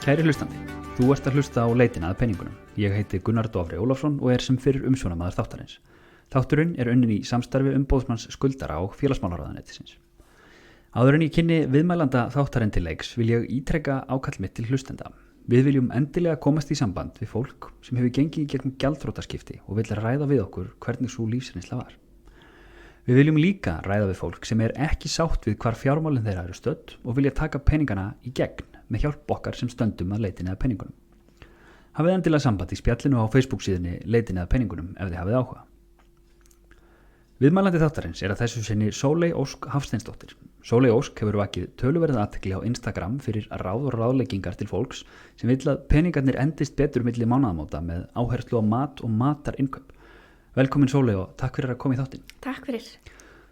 Kæri hlustandi, þú ert að hlusta á leitina að penningunum. Ég heiti Gunnar Dofri Ólafsson og er sem fyrr umsjónarmaður þáttarins. Þátturinn er unnin í samstarfi umboðsmanns skuldara og félagsmálaráðuneytisins. Áður en ég kynni viðmælanda þáttarinn til leiks vil ég ítreka ákall mitt til hlustenda. Við viljum endilega komast í samband við fólk sem hefur gengið í gegnum gjaldþrotaskipti og vill ræða við okkur hvernig svo lífsreynsla var. Við viljum líka ræða við fólk sem er ekki sátt við hvar fjármálin þeirra eru stödd og vilja taka peningana í gegn með hjálp okkar sem stöndum að leitinni að penningunum. Hafið endilega samband í spjallinu á Facebook síðunni leitinni að penningunum ef þið hafið áhuga. Viðmælandi þáttarins er að þessu sinni Sóley Ósk Hafsteinsdóttir. Sóley Ósk hefur vakið töluverða athygli á Instagram fyrir ráð og ráðleggingar til fólks sem vill að peningarnir endist betur milli mánaðamóta með áherslu á mat og matarinnkaup. Velkomin Sóley og takk fyrir að koma í þáttinn. Takk fyrir.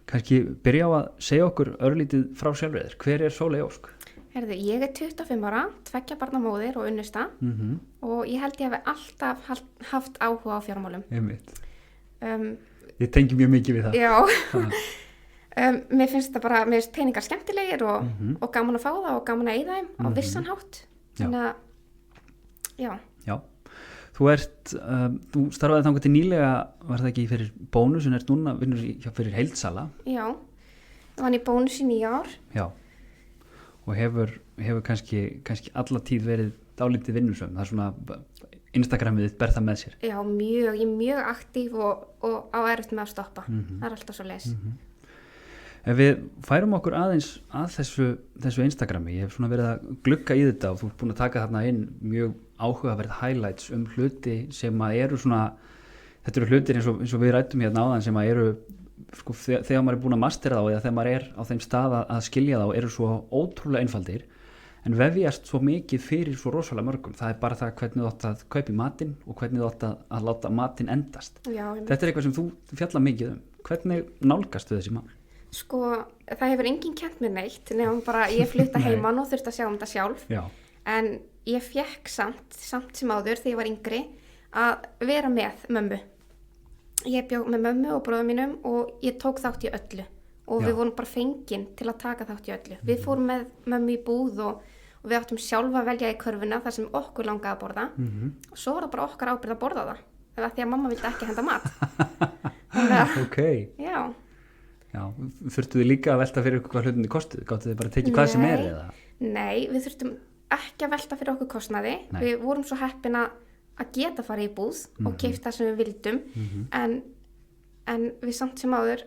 Kannski byrja á að segja okkur örlítið frá sjálfriðir. Hver er Sóley Ósk? Herðu, ég er 25 ára, 2 barna móðir og unnusta og ég held ég hafi alltaf haft áhuga á fjármálum. Einmitt. Ég tengi mjög mikið við það. Já, mér finnst það bara, mér finnst peningar skemmtilegir og gaman að fá það og gaman að eyða þeim á vissan hátt. Þannig að, já. Já, þú starfaði þangað til nýlega, var það ekki fyrir Bónus, en ert núna vinnur fyrir Heildsala. Já, það var í Bónus í 9 ár. Já, og hefur kannski alla tíð verið dálítið vinnusöm. Það er svona Instagramið ber það með sér. Já, ég er mjög aktív og á erfitt með að stoppa. Það er alltaf svo leis. Ef við færum okkur aðeins að þessu Instagrami, ég hef svona verið að glugga í þetta og þú ert búin að taka þarna inn mjög áhugaverð highlights hluti sem að eru svona, þetta eru hlutir eins og við rættum hérna áðan sem að eru, sko, þegar maður er búin að mastera þá eða þegar maður er á þeim stað að skilja þá eru svo ótrúlega einfaldir en vefjast svo mikið fyrir svo rosalega mörgum. Það er bara það hvernig þú átt að kaupa í matinn og hvernig þú átt að láta matinn endast. Já, þetta er eitthvað sem þú fjalla mikið um. Hvernig nálgast við þessi mál? Sko, það hefur enginn kennt mér neitt nefnum bara ég flutta heiman og þurfti að sjá þetta sjálf. Já. En ég fekk samt sem áður þegar ég var yngri að vera með mömmu. Ég bjó með mömmu og bróðum mínum og ég tók þátt í öllu og við vorum bara fengin til að taka þátt í öllu. Við fórum með mömmu í búð og við áttum sjálfa að velja í körfuna þar sem okkur langaði að borða og svo var það bara okkar ábyrgð að borða það. Það var því að mamma vildi ekki henda mat. Ok. Já, þurftu þið líka að velta fyrir ykkur hvað hlutinni kostuð? Gáttu þið bara að tekið hvað sem er eða? Nei, við þurftum ekki að velta fyrir okkur kostnaði. Við vorum svo heppin að geta farið í búð og keypt það sem við vildum en við samt sem áður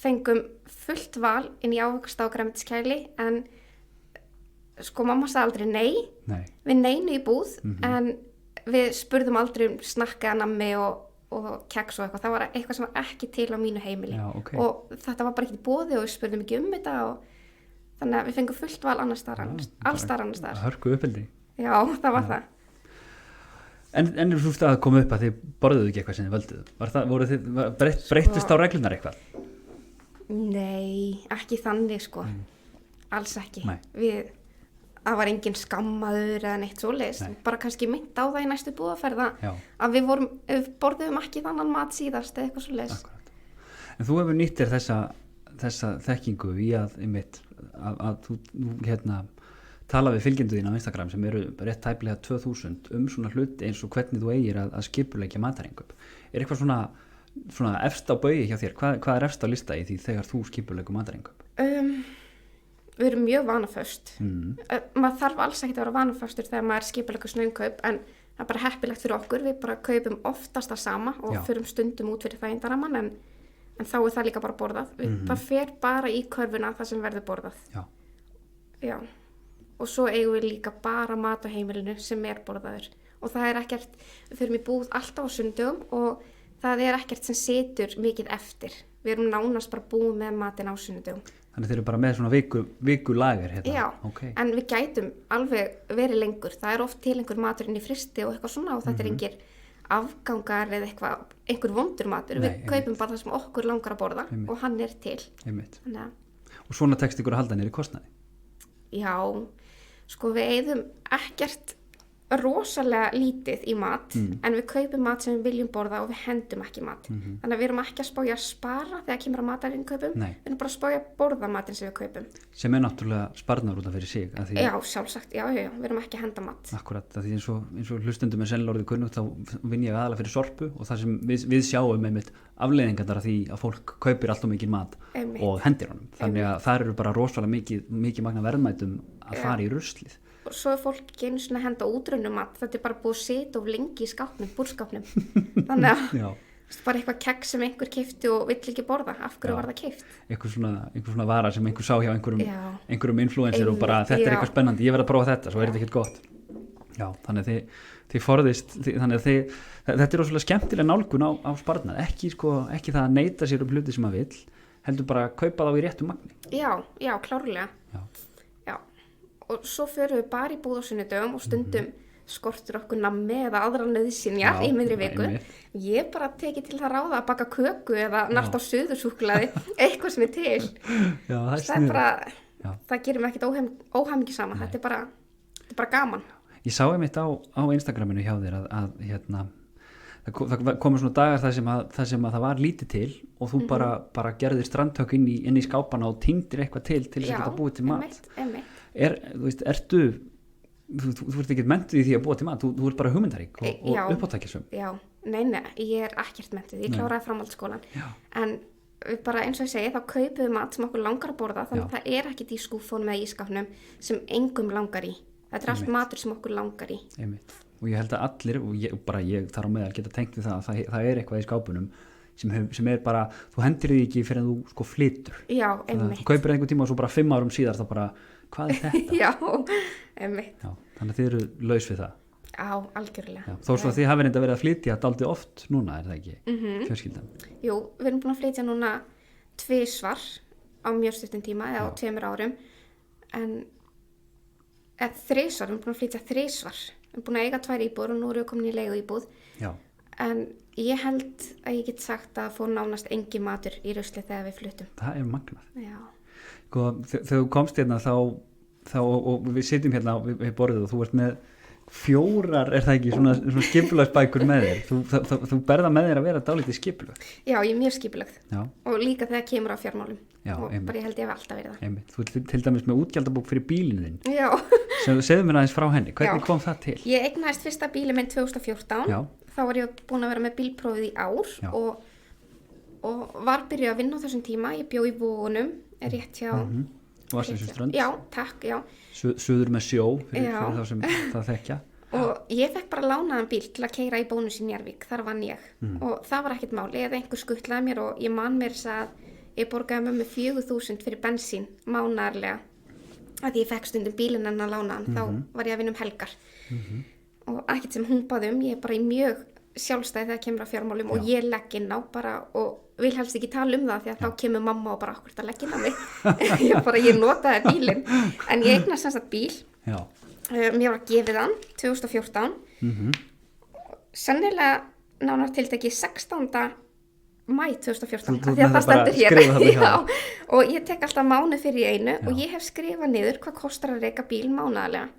fengum fullt val inn í ávöxt á grænmetiskeili en sko mamma sagði aldrei nei. Við neinu í búð en við spurðum aldrei um snakka, nammi og keks og eitthvað. Það var eitthvað sem var ekki til á mínu heimili. Já, okay. Og þetta var bara ekki í boði og við spurðum ekki um þetta og þannig að við fengum fullt val annars staðar. Hörku uppeldi. Já, það var það. En þú að koma upp að þið borðuðu ekki eitthvað sem þið völduðu? Breyttist á reglunar eitthvað? Nei, ekki þannig sko. Alls ekki. Það var engin skammaður eða neitt svoleiðis. Bara kannski mynd á það í næstu búðaferða að við borðuðum ekki þannan mat síðast eða eitthvað svoleiðis. Akkurat. En þú hefur nýtt þér þessa þekkingu í að þú tala við fylgjendur þín á Instagram sem eru rétt tæplega 2000 svona hluti eins og hvernig þú eigir að skipuleggja matarinnkaup. Er eitthvað svona efst á baugi hjá þér? Hvað er efst á lista í því þegar þú skipuleggur matarinnkaup? Við erum mjög vanaföst. Maður þarf alls ekki að vera vanaföstur þegar maður skipuleggur svona innkaup en það er bara heppilegt fyrir okkur. Við bara kaupum oftast það sama og förum stundum út fyrir þægindaramman en þá er það líka bara borðað. Það fer bara í körfuna það sem verður borðað. Já. Og svo eigum við líka bara mat á heimilinu sem er borðaður. Og það er ekkert, við förum í búð alltaf á sundum og það er ekkert sem situr mikið eftir. Við erum nánast bara búið með matinn á sunnudum. Þannig þeir eru bara með svona vikulager hérna? Já, en við gætum alveg verið lengur. Það er oft til einhver matur inn í fristi og eitthvað svona og þetta er engir afgangar eða einhver vondur matur. Við kaupum bara það sem okkur langar að borða og hann er til. Og svona tekst ykkur að halda niður í kostnaði? Já, sko við eyðum ekkert rosalega lítið í mat en við kaupum mat sem við viljum borða og við hendum ekki mat þannig að við erum ekki að spája að spara þegar kemur að matarinkaupum, við erum bara að spája að borða matinn sem við kaupum sem náttúrulega sparnar út af fyrir sig því... Já, sjálfsagt, já, við erum ekki að henda mat Akkurat, því eins og hlustundum er sennilega orðið kunnugt þá vinn ég aðalega fyrir Sorpu og það sem við sjáum einmitt afleiðingarnar af því að fólk kaupir allt of mikið mat og hendir honum þannig að það eru bara rosalega mikið magna verðmætum að fara í ruslið og svo er fólk ekki einu svona að henda útrunnum mat þetta er bara búið að sitja of lengi í skápnum búrskápnum þannig að bara eitthvað kekk sem einhver keypti og vill ekki borða af hverju var það keypt einhver svona vara sem einhver sá hjá einhverjum influencer og bara þetta er eitthvað spennandi, ég verð að prófa þetta svo er þetta ekkert gott þannig að þið forðist þetta er rosalega skemmtileg nálgun á sparnað ekki það að neita sér hluti sem maður vill heldur bara að kaupa þá í réttu magni já, klárlega og svo förum við bara í búð á sunnudögum og stundum skortur okkur nammi eða aðra nauðsynjar í miðri viku ég bara tekið til það ráða að baka köku eða nart á suðursúkkulaði eitthvað sem er til það er bara það gerir mig ekkert óhamingjusama þetta er bara gaman Ég sá einmitt á Instagraminu hjá þér að það komur svona dagar þar sem að það var lítið til og þú bara gerðir strandhögg inn í skápana og týndir eitthvað til þess að geta búið til mat ertu þú ert ekki mentuð í því að búa til mat þú ert bara hugmyndarík og uppátækjasöm nei, ég er ekkert mentuð ég kláraði framhaldsskólan en við bara eins og ég segi þá kaupum við mat sem okkur langar að borða þannig að það er ekkert í skúffunum eða ískapnum sem engum langar í þetta er allt matur sem okkur langar í og ég held að allir og ég þar á meðal geta tengt við það er eitthvað í skápunum sem er bara, þú hendir því ekki fyrir að þú flytur þú kaupir einhver tíma og svo bara 5 árum síðar þá bara, hvað er þetta? Þannig að þið eru laus við það algjörlega þó svo að þið hafið reynda verið að flytja dálítið oft núna, er það ekki? Fjölskyldan Jú, við erum búin að flytja núna 2 á mjög stuttum tíma eða á 2 árum en 3 við erum búin að flytja 3 við erum búin að eiga 2 íbúður og nú erum við komin í leigu íbúð en ég held að ég get sagt að fór nánast engi matur í rusli þegar við fluttum það er magnað þegar þú komst hérna þá og við sitjum hérna við borðið og þú ert með 4 er það ekki svona skipulagsbækur með þér þú berða með þér að vera dálítið skipulag Já, ég er mjög skipulagð og líka þegar kemur á fjármálum og bara ég held ég hef alltaf verið það Þú ert til dæmis með útgjaldabók fyrir bílinn þinn segðu mér aðeins frá henni, hvernig kom það til? Ég eignaðist fyrsta bílinn minn 2014 þá var ég búin að vera með bílprófið í ár og var byrjuð að vinna á þessum tíma ég bjó í Vogunum rétt hjá Vatnsleysuströnd Suður með sjó fyrir þá sem það þekkja og ég fekk bara lánaðan bíl til að keyra í Bónus í Njarðvík, þar vann ég og það var ekkert máli, eða einhver skuttlaði mér og ég man mér að ég borgaði með 4.000 fyrir bensín mánaðarlega að ég fekk stundum bílinn en að lánaðan þá var ég að vinna helgar og ekkert sem hún baði ég er bara í mjög sjálfstæði þegar kemur á fjármálum og ég legg inn á bara og vil helst ekki tala það því að þá kemur mamma og bara akkurat að leggja inn á mig ég notaði bílinn en ég eignast sem sagt bíl mér var gefið hann 2014 sennilega nánar tiltekið 16. Mæ 2014 því að það stendur hér og ég tek alltaf mánuð fyrir í einu og ég hef skrifað niður hvað kostar að reka bíl mánaðarlega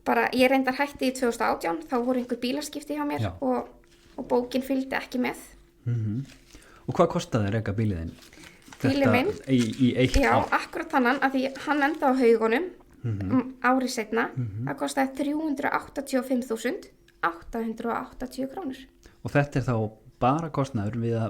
bara ég reyndar hætti í 2018 þá voru einhver bílaskipti hjá mér og bókin fylgdi ekki með Og hvað kostaði að reka bílinn? Bílinn minn í 1 ár? Já, akkurat þannig að því hann enda á Haugunum árið seinna það kostaði 385.880 krónur Og þetta er þá bara kostnaður við að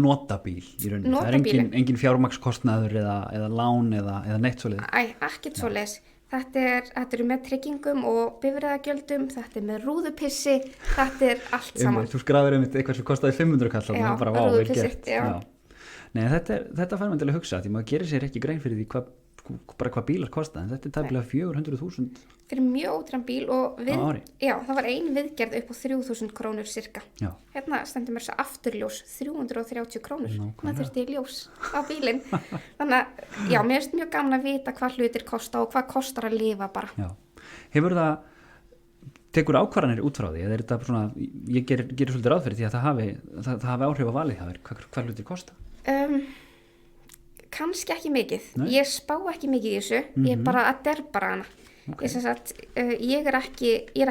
nota bíl í rauninni? Nota það er engin fjármagnskostnaður eða lán eða neitt svoleiðis? Ekkert svoleiðis Þetta eru með tryggingum og bifreiðagjöldum, þetta með rúðupissi, þetta er allt saman. Þú skráður eitthvað sem kostaði 500 kall og það bara vel gert. Nei, þetta fær maður til að hugsa, því maður gerir sér ekki grein fyrir því hvað bílar kosta, en þetta er tæpilega 400.000 fyrir mjög ódýran bíl og það var ein viðgerð upp á 3.000 krónur cirka. Hérna stendur mér svo afturljós 330 krónur, það þurfti ljós á bílinn. Þannig að mér finnst mjög gaman að vita hvað hlutir kosta og hvað kostar að lifa bara. Hefur tekur ákvarðanir út frá því, eða er þetta svona, ég gerir svolítið ráð fyrir því að það hafi áhrif á valið hjá þér, hvað hlutir kosta? Kannski ekki mikið. Nei. Ég spá ekki mikið í þessu, ég bara að derba hana. Okay. Ég er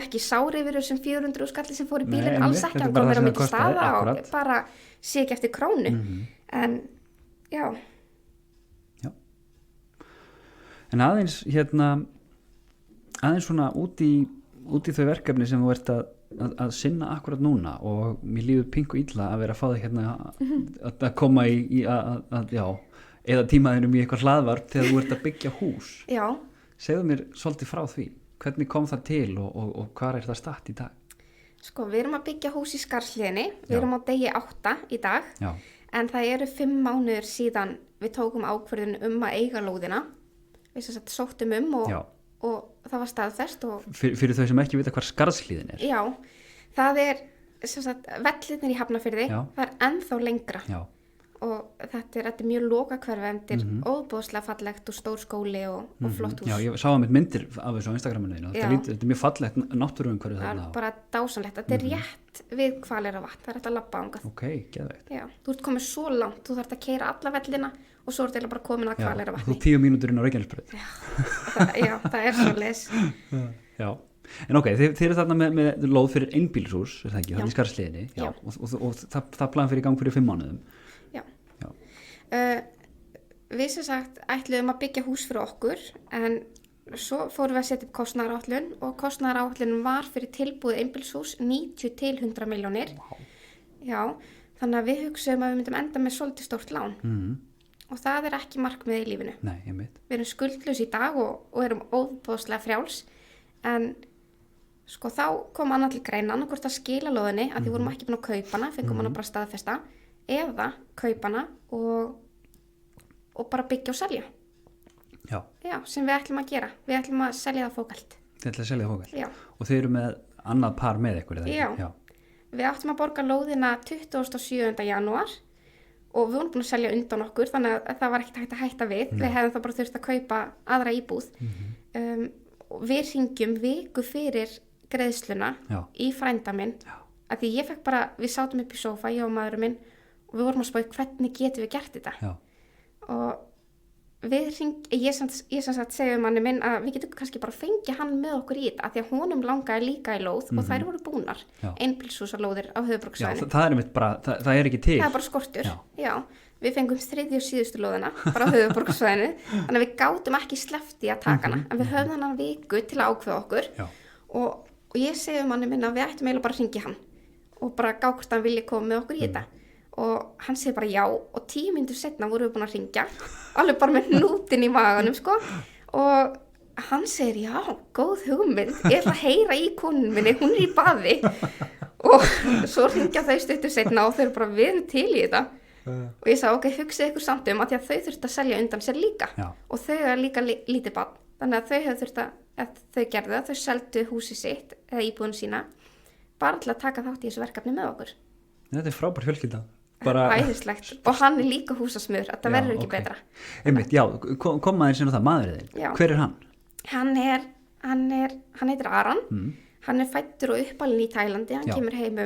ekki sár yfir þessum 400 skalli sem fór í bílinn, alls ekki, hann bara kom mér á það sem milli það kostaði, staða akkurat. og bara sé ekki eftir krónu. En já. En aðeins svona út í þau verkefni sem þú ert að sinna akkurat núna, og mér líður pinku illa að vera að fá þig að koma í eða tímaðinum í eitthvað hlaðvarp þegar þú ert að byggja hús. Já. Segðu mér svolítið frá því, hvernig kom það til og hvar er það statt í dag? Sko, við erum að byggja hús í Skarðshlíðinni, við erum á degi 8 í dag. Já. En það eru 5 mánuðir síðan við tókum ákvörðun að eiga lóðina. Við sóttum og það var staðfest. Fyrir þau sem ekki vita hvar Skarðshlíðin er. Já, það er vellirnir í Hafnarfirði, það er ennþá lengra. Já. Og þetta er mjög lokahverfi, þetta er óbúðslega fallegt og stór skóli og flott hús. Já, ég sá myndir af þessu á Instagraminu, þetta er mjög fallegt náttúruumhverfi þarna. Það er bara dásamlegt, þetta er rétt við Hvaleyrarvatn, það er hægt að labba þangað. Ok, geðveikt. Já, þú ert komið svo langt, þú þarft að keyra alla vellina og svo ertu bara komin að Hvaleyrarvatni. Þú 10 mínútur inn á Reykjanesbraut. Já, það er svoleiðis. Já. En ok, þið eru þarna með lóð fyrir einbýlishús, er það ekki, þannig í Skarðshlíðinni. Já. Og það plan fyrir í gang fyrir 5 mánuðum. Við ætluðum að byggja hús fyrir okkur, en svo fórum við að setja upp kostnaðaráætlun og kostnaðaráætlun var fyrir tilbúið einbýlishús 90 til 100 milljónir. Wow. Já, þannig að við hugsaðum að við myndum enda með svolítið stórt lán. Og það er ekki markmið í lífinu. Nei, ég veit. Við erum skuldlaus í dag og erum óbúðslega frjáls, en sko þá kom annað til greina, annarkvort að skila lóðinni, að því vorum ekki búin að kaupa hana, fengum hana bara staðfesta, eða kaupa hana og bara byggja og selja. Já. Já, sem við ætlum að gera. Við ætlum að selja það fókalt. Þið ætlum að selja það fókalt? Já. Og þið eru með annað par með ykkur, eða ekki? Já. Við áttum að borga lóðina 27. janúar og við vorum búin að selja undan okkur, þannig að það var ekkert hægt að hætta við. Við hefðum þá bara þurft að kaupa aðra íbúð. Við hringjum viku fyrir greiðsluna í frænda minn, að því ég fekk bara, við sátum upp í sófa, ég og maðurinn minn, og við vorum að spá hvernig getum við gert þetta. Já. Og ég segja manni minn að við getum kannski bara fengið hann með okkur í þetta, af því að honum langaði líka í lóð og þær voru búnar, einbýlishúsalóðir á höfuðborgarsvæðinu. Já, það er mitt bara, það er ekki til. Það er bara skortur. Já. Við fengum 3. og síðustu lóðina bara á höfuðborgarsvæðinu, þannig að við gátum ekki sleppt í að taka hana, en við höfðum hana viku til að ákveða okkur. Og ég segi manni minn að við ættum eiginlega bara að hringja hann og bara gá hvort hann vilji koma með okkur í þetta. Og hann segi bara já, og 10 mínútur seinna vorum við búin að hringja, alveg bara með hnútinn í maganum, sko. Og hann segir, já, góð hugmynd, ég ætla að heyra í konunni minni, hún er í baði. Og svo hringja þau stuttu seinna og þau eru bara við til í þetta. Og ég sagði, ok, hugsið ykkur samt að því að þau þurftu að selja undan sér líka. Já. Og þau er líka lítið barn, þannig að þau hefur þurft að þau gerðu það, þau seldu húsið sitt eða íbúðun sína, bara til að taka þátt í þessu verkefni með okkur. Þetta er frábær fjölskylda. Æðislegt. Og hann er líka húsasmiður, þetta verður ekki betra. Einmitt, já, kom maður sinna það, maðurinn þinn. Hver er hann? Hann heitir Aran. Hann er fæddur og uppalinn í Tælandi, hann kemur heim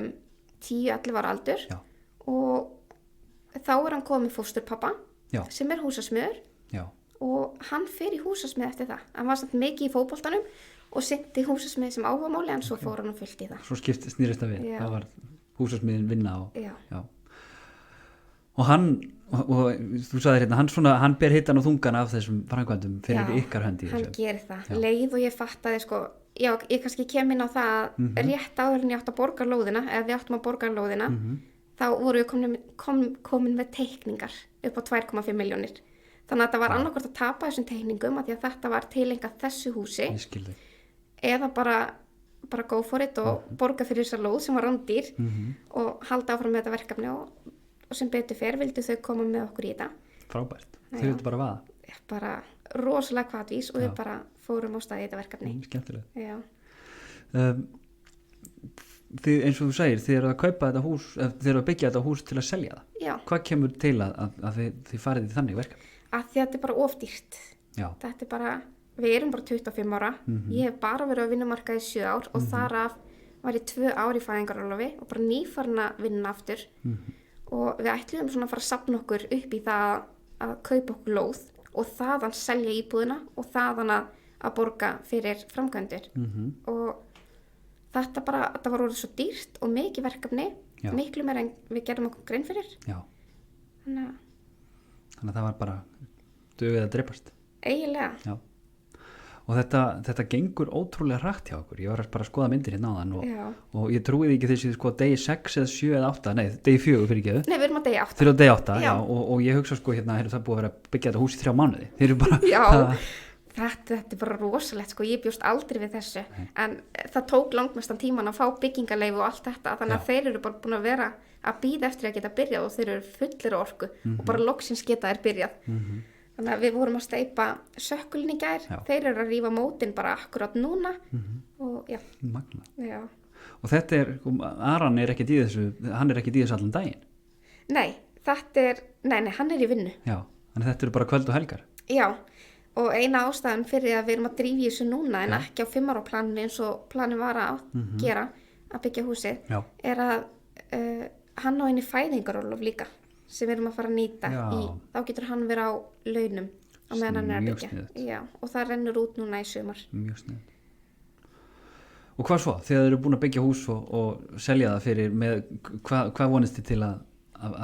10-11 ára aldur. Já. Og þá er hann komið fósturpappa sem er húsasmiður. Já. Og hann fer í húsasmið eftir það. Hann var samt mikið í fótboltanum og sinnti húsasmið sem áhugamáli, en svo fór hann fullt í það. Svo snýrist það við. Já. Það var húsasmiðin vinna Já. Og þú sagðir hérna, hann ber hittan og þungan af þessum framkvæmdum fyrir ykkar hönd í þessu. Hann gerir það. Leið og ég fattaði, sko, já, ég kannski kem inn á það að rétt áður en ég átti að borga lóðina, eða við áttum að borga lóðina, þá voru við komin með teikningar upp á 2,5 milljónir. Þannig að það var annarkvort að tapa þessum teikningum, að því að þetta var tilengað þessu húsi. Ég skil þig. Eða bara go for it og borga fyrir þessa lóð sem var rándýr og halda áfram með þetta verkefni og sem betur fer vildu þau koma með okkur í þetta. Frábært. Þau vildu bara vaða. Bara rosalega hvatvís og við bara fórum á stað í þetta verkefni. Skemmtilega. Já. Þið, eins og þú segir, þið eru að kaupa þetta hús, þið eru að byggja þetta hús til að selja það. Já. Hvað kemur til að þið farið í þannig verkefni? Að því að þetta er bara ofdýrt. Já. Þetta er bara, við erum bara 25 ára. Ég hef bara verið á vinnumarkaði 7 ár og þar af var ég 2 ár í fæðingarorlofi og bara nýfarin að vinna aftur. Og við ætlum svona að fara að safna okkur upp í það að kaupa okkur lóð og þaðan selja íbúðina og þaðan að að borga fyrir framkvæmdur og þetta var orðið svo dýrt og mikið verkefni, miklu meira en við gerðum okkur grein fyrir. Já. Þannig að það var bara dugið að dreipast. Eiginlega. Já. Og þetta gengur ótrúlega hratt hjá okkur. Ég var bara að skoða myndir hérna áðan og ég trúið ekki þessi sko degi 6 eða 7 eða 8, nei, degi 4 fyrir ekki. Nei, við erum á degi 8. Þeir eru á degi 8, já, og ég hugsa sko hérna, það búið að vera að byggja þetta hús í 3 mánuði. Þeir eru bara... Já, þetta er bara rosalegt sko, ég bjóst aldrei við þessu. En það tók langmestan tíman að fá byggingarleyfi og allt þetta, þannig að þeir eru bara búin að vera að bíða eftir að geta byrjað og þeir eru fullir orku og bara loksins geta þeir byrjað. Þannig að við vorum að steypa sökkulinn í gær, þeir eru að rífa mótin bara akkurat núna og já. Magna. Já. Og þetta Aran er ekkert í þessu, hann er ekkert í þessu allan daginn? Nei, hann er í vinnu. Já, þannig þetta eru bara kvöld og helgar? Já, og eina ástæðan fyrir að við erum að drífa í þessu núna en ekki á 5 ára planinu eins og planin var að gera, að byggja húsið, er að hann á einu fæðingarólof líka. Sem við erum að fara að nýta í, þá getur hann verið á launum á meðan hann er að byggja. Já, og það rennur út núna í sumar. Mjög sniðugt. Og hvað svo? Þegar þið eru búin að byggja hús og selja það fyrir, hvað vonist þið til að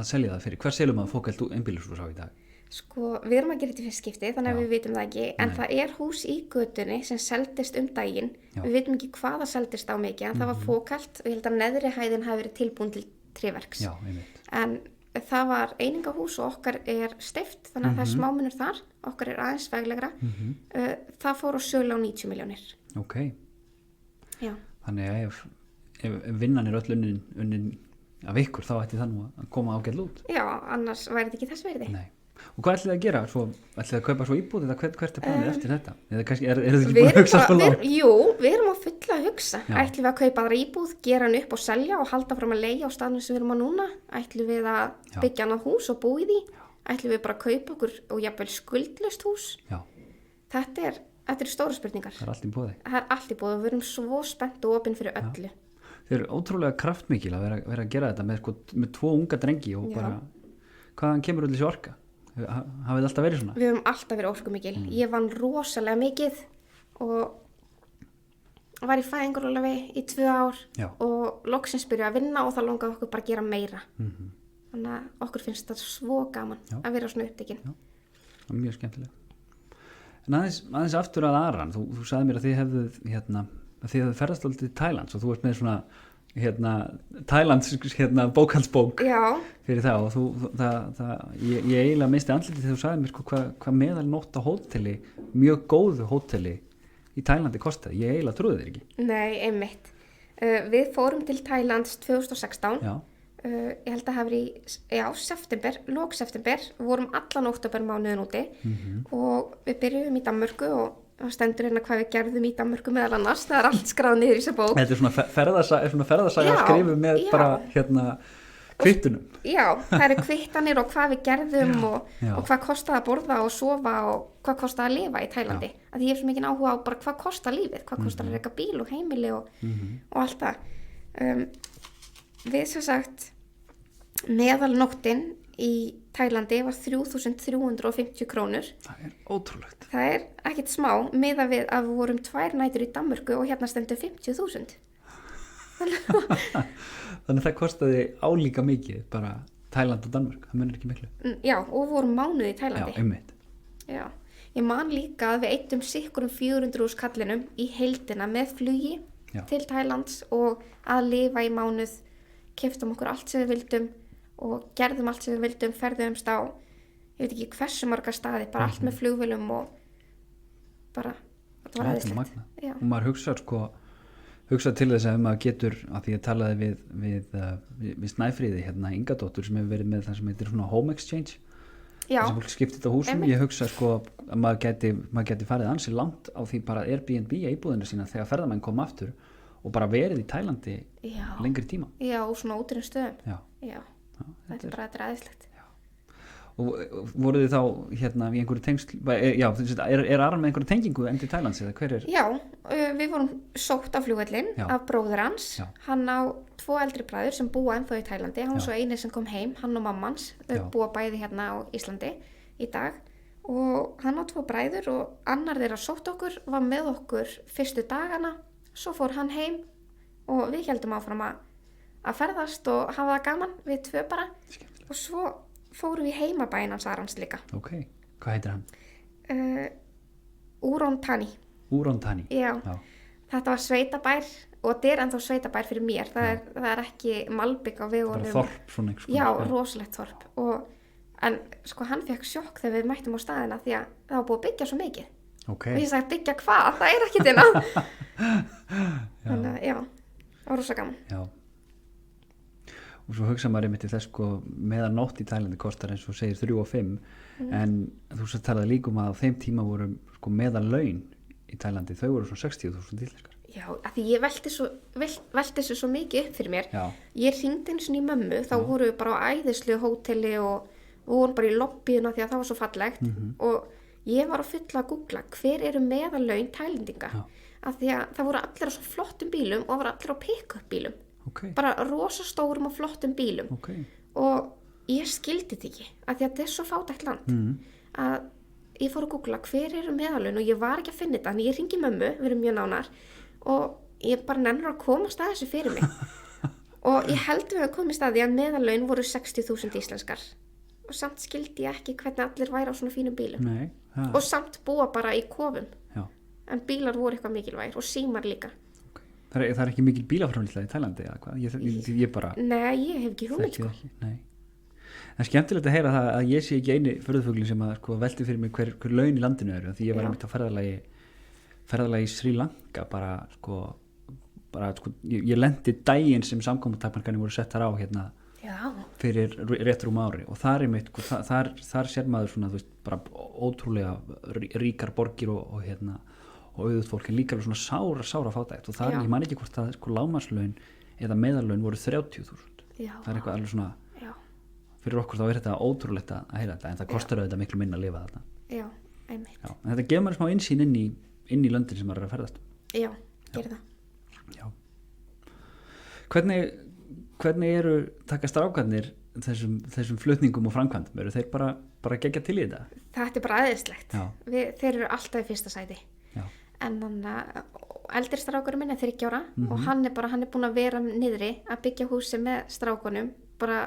selja það fyrir? Hver selum að fólk held einbýlishús á í dag? Sko, við erum að gera þetta í fyrst skipti, þannig að við vitum það ekki, en það er hús í götunni sem seldist daginn. Við vitum ekki hvað það seldist á mikið, en það var fókalt og ég held að neðri hæðin hafi verið tilbúin til tréverks. Já, einmitt. En það var einingahús og okkar er steypt, þannig að það er smámunur þar, okkar er aðeins veglegra. Það fór á sölu á 90 milljónir. Ok. Já. Þannig að ef vinnan er öll unnin af ykkur, þá ætti það nú að koma ágætlega út. Já, annars væri þetta ekki þess verði. Nei. Og hvað ætlið þið að gera? Ætlið þið að kaupa svo íbúð eða hvert er planið eftir þetta? Eða kannski, eru þið ekki búin að hugsa svo langt? Jú, við erum að fulla að hugsa. Ætlum við að kaupa aðra íbúð, gera hann upp og selja og halda fram að leigja á staðnum sem við erum á núna? Ætlum við að byggja annað hús og búa í því? Ætlum við bara að kaupa okkur og jafnvel skuldlaust hús? Já. Þetta er stóra spurningar. Það er allt í boði. Það er allt í boði og við erum svo spennt og opin fyrir öllu. Þið eru ótrúlega kraftmikil að vera að gera þetta með 2 unga drengi og bara, hvaðan kemur öll þessi orka? Hafið þið alltaf verið svona? Við höfum alltaf verið orkumikil. Ég vann rosalega mikið og var í fæðingarorlofi í 2 ár og loksins byrjuði að vinna og það langaði okkur bara að gera meira. Þannig að okkur finnst þetta svo gaman að vera svona upptekinn. Það er mjög skemmtilegt. En aðeins aftur að Aran, þú sagði mér að þið hefðu ferðast alltaf til Tælands og þú ert með svona Tælands bókhaldsbók fyrir það og ég eiginlega misti andlitið þegar þú sagði mér hvað meðalnótt á hóteli, mjög góðu hóteli í Tælandi kostaði. Ég eiginlega trúði þér ekki. Nei, einmitt. Við fórum til Tælands 2016. Ég held að hafi september, lok september, við vorum allan októbermánuðin úti og við byrjuðum í Danmörku og það stendur hérna hvað við gerðum í Danmörku meðal annars, það er allt skráð niður í þessa bók. Þetta er svona ferðasaga að skrifa með bara kvittunum. Já, það eru kvittanir og hvað við gerðum og hvað kostaði að borða og sofa og hvað kostaði að lifa í Tælandi. Því ég hef svo mikið áhuga á bara hvað kostar lífið, hvað kostar að reka bíl og heimili og allt það. Við sem sagt, meðalnóttin í Tælandi var 3.350 krónur. Það er ótrúlegt. Það er ekkert smá miðað við að við vorum 2 nætur í Danmörku og hérna stendur 50.000. Þannig það kostaði álíka mikið bara Tæland og Danmörk, það munir ekki miklu. Já, og við vorum mánuð í Tælandi. Já, einmitt. Já, ég man líka að við eittum sikkurum 400.000 kallinum í heildina með flugi til Tælands og að lifa í mánuð, keyptum okkur allt sem við vildum og gerðum allt sem við vildum, ferðumst á ég veit ekki hversu marga staði, bara allt með flugvélum og bara, þetta var æðislegt. Og maður hugsar til þess að maður getur, að því ég talaði við Snæfríði hérna Ingadóttur sem hefur verið með það sem heitir svona home exchange, þess að fólk skiptir á húsum. Ég hugsa að maður geti farið ansi langt á því bara Airbnb íbúðina sína þegar ferðamenn koma aftur og bara verið í Tælandi lengri tíma. Já, og svona ótrúin stöðum. Já. Þetta er bara æðislegt. Og voruð þið þá hérna í einhverju tengsl, er Aran með einhverju tengingu enn til Tælands eða hver er? Já, við vorum sótt á flugvöllin af bróður hans. Hann á 2 eldri bræður sem búa ennþá í Tælandi. Hann var svo eini sem kom heim, hann og mammans. Þau búa bæði hérna á Íslandi í dag og hann á 2 bræður og annar þeirra sótt okkur, var með okkur fyrstu dagana, svo fór hann heim og við heldum áfram að ferðast og hafa það gaman, við 2 bara. Skemmtilegt. Og svo fórum við heimabæinn hans Arons líka. Ok, hvað heitir hann? Úrontani. Úrontani. Já, þetta var sveitabær og þetta er ennþá sveitabær fyrir mér. Það er ekki malbygg á vegunum. Bara þorp svona einhvers konar. Já, rosalegt þorp. En sko hann fekk sjokk þegar við mættum á staðina því að það var búið að byggja svo mikið. Ok. Og ég sagði, byggja hvað? Það er ekki þina. Þannig að, já, það var rosa gaman. Já. Og svo hugsa maður einmitt í þess sko meðan nótt í Tælandi kostar eins og segir 3 og 5 en þú svo talaði líka um að á þeim tíma voru sko meðal laun í Tælandi, þau voru svona 60.000 íslenskar. Já, af því ég velti þessu svo mikið upp fyrir mér. Já. Ég hringdi einu sinni í mömmu, þá voru við bara á æðislu hóteli og við vorum bara í lobbyinu því að það var svo fallegt og ég var að fylla að googla hver eru meðal laun Tælendinga af því að það voru allir á svo flottum bílum og voru allir á pick-up bílum. Okay. Bara rosastórum og flottum bílum og ég skildi þetta ekki af því að þetta er svo fátækt land að ég fór að googla hver eru meðalaun og ég var ekki að finna þetta en ég hringi mömmu, við erum mjög nánar og ég bara nennur að komast að þessu fyrir mig og ég held við að komast að því að meðalaun voru 60.000 íslenskar og samt skildi ég ekki hvernig allir væri á svona fínum bílum. Nei, og samt búa bara í kofum en bílar voru eitthvað mikilvægir og símar líka. Það er ekki mikil bílaframleiðsla í Tælandi eða hvað? Ég bara... Nei, ég hef ekki hugmynd sko. Nei. Það er skemmtilegt að heyra það að ég sé ekki eini furðufugli sem að sko velti fyrir mig hver laun í landinu eru því ég var einmitt á ferðalagi í Sri Lanka bara ég lendi daginn sem samkomutakmarkanir voru settar á hérna fyrir rétt rúm ári og þar einmitt þar sér maður svona þú veist bara ótrúlega ríkar borgir og hérna og auðvitað fólk en líka alveg svona sára fátækt og það ég man ekki hvort að sko lágmarkslaun eða meðallaun voru 30.000 það er eitthvað alveg svona fyrir okkur þá er þetta ótrúlegt að heyra þetta en það kostar auðvitað miklu minna að lifa þetta einmitt en þetta gefur maður smá innsýn inn í löndin sem maður er að ferðast gerir það hvernig eru taka strákarnir þessum flutningum og framkvæmdum eru þeir bara gegja til í þetta? Þetta er bara aðeinslegt þeir eru alltaf í fyrsta sæti en eldri strákurinn minn er 30 ára og hann er búin að vera niðri að byggja húsi með strákunum bara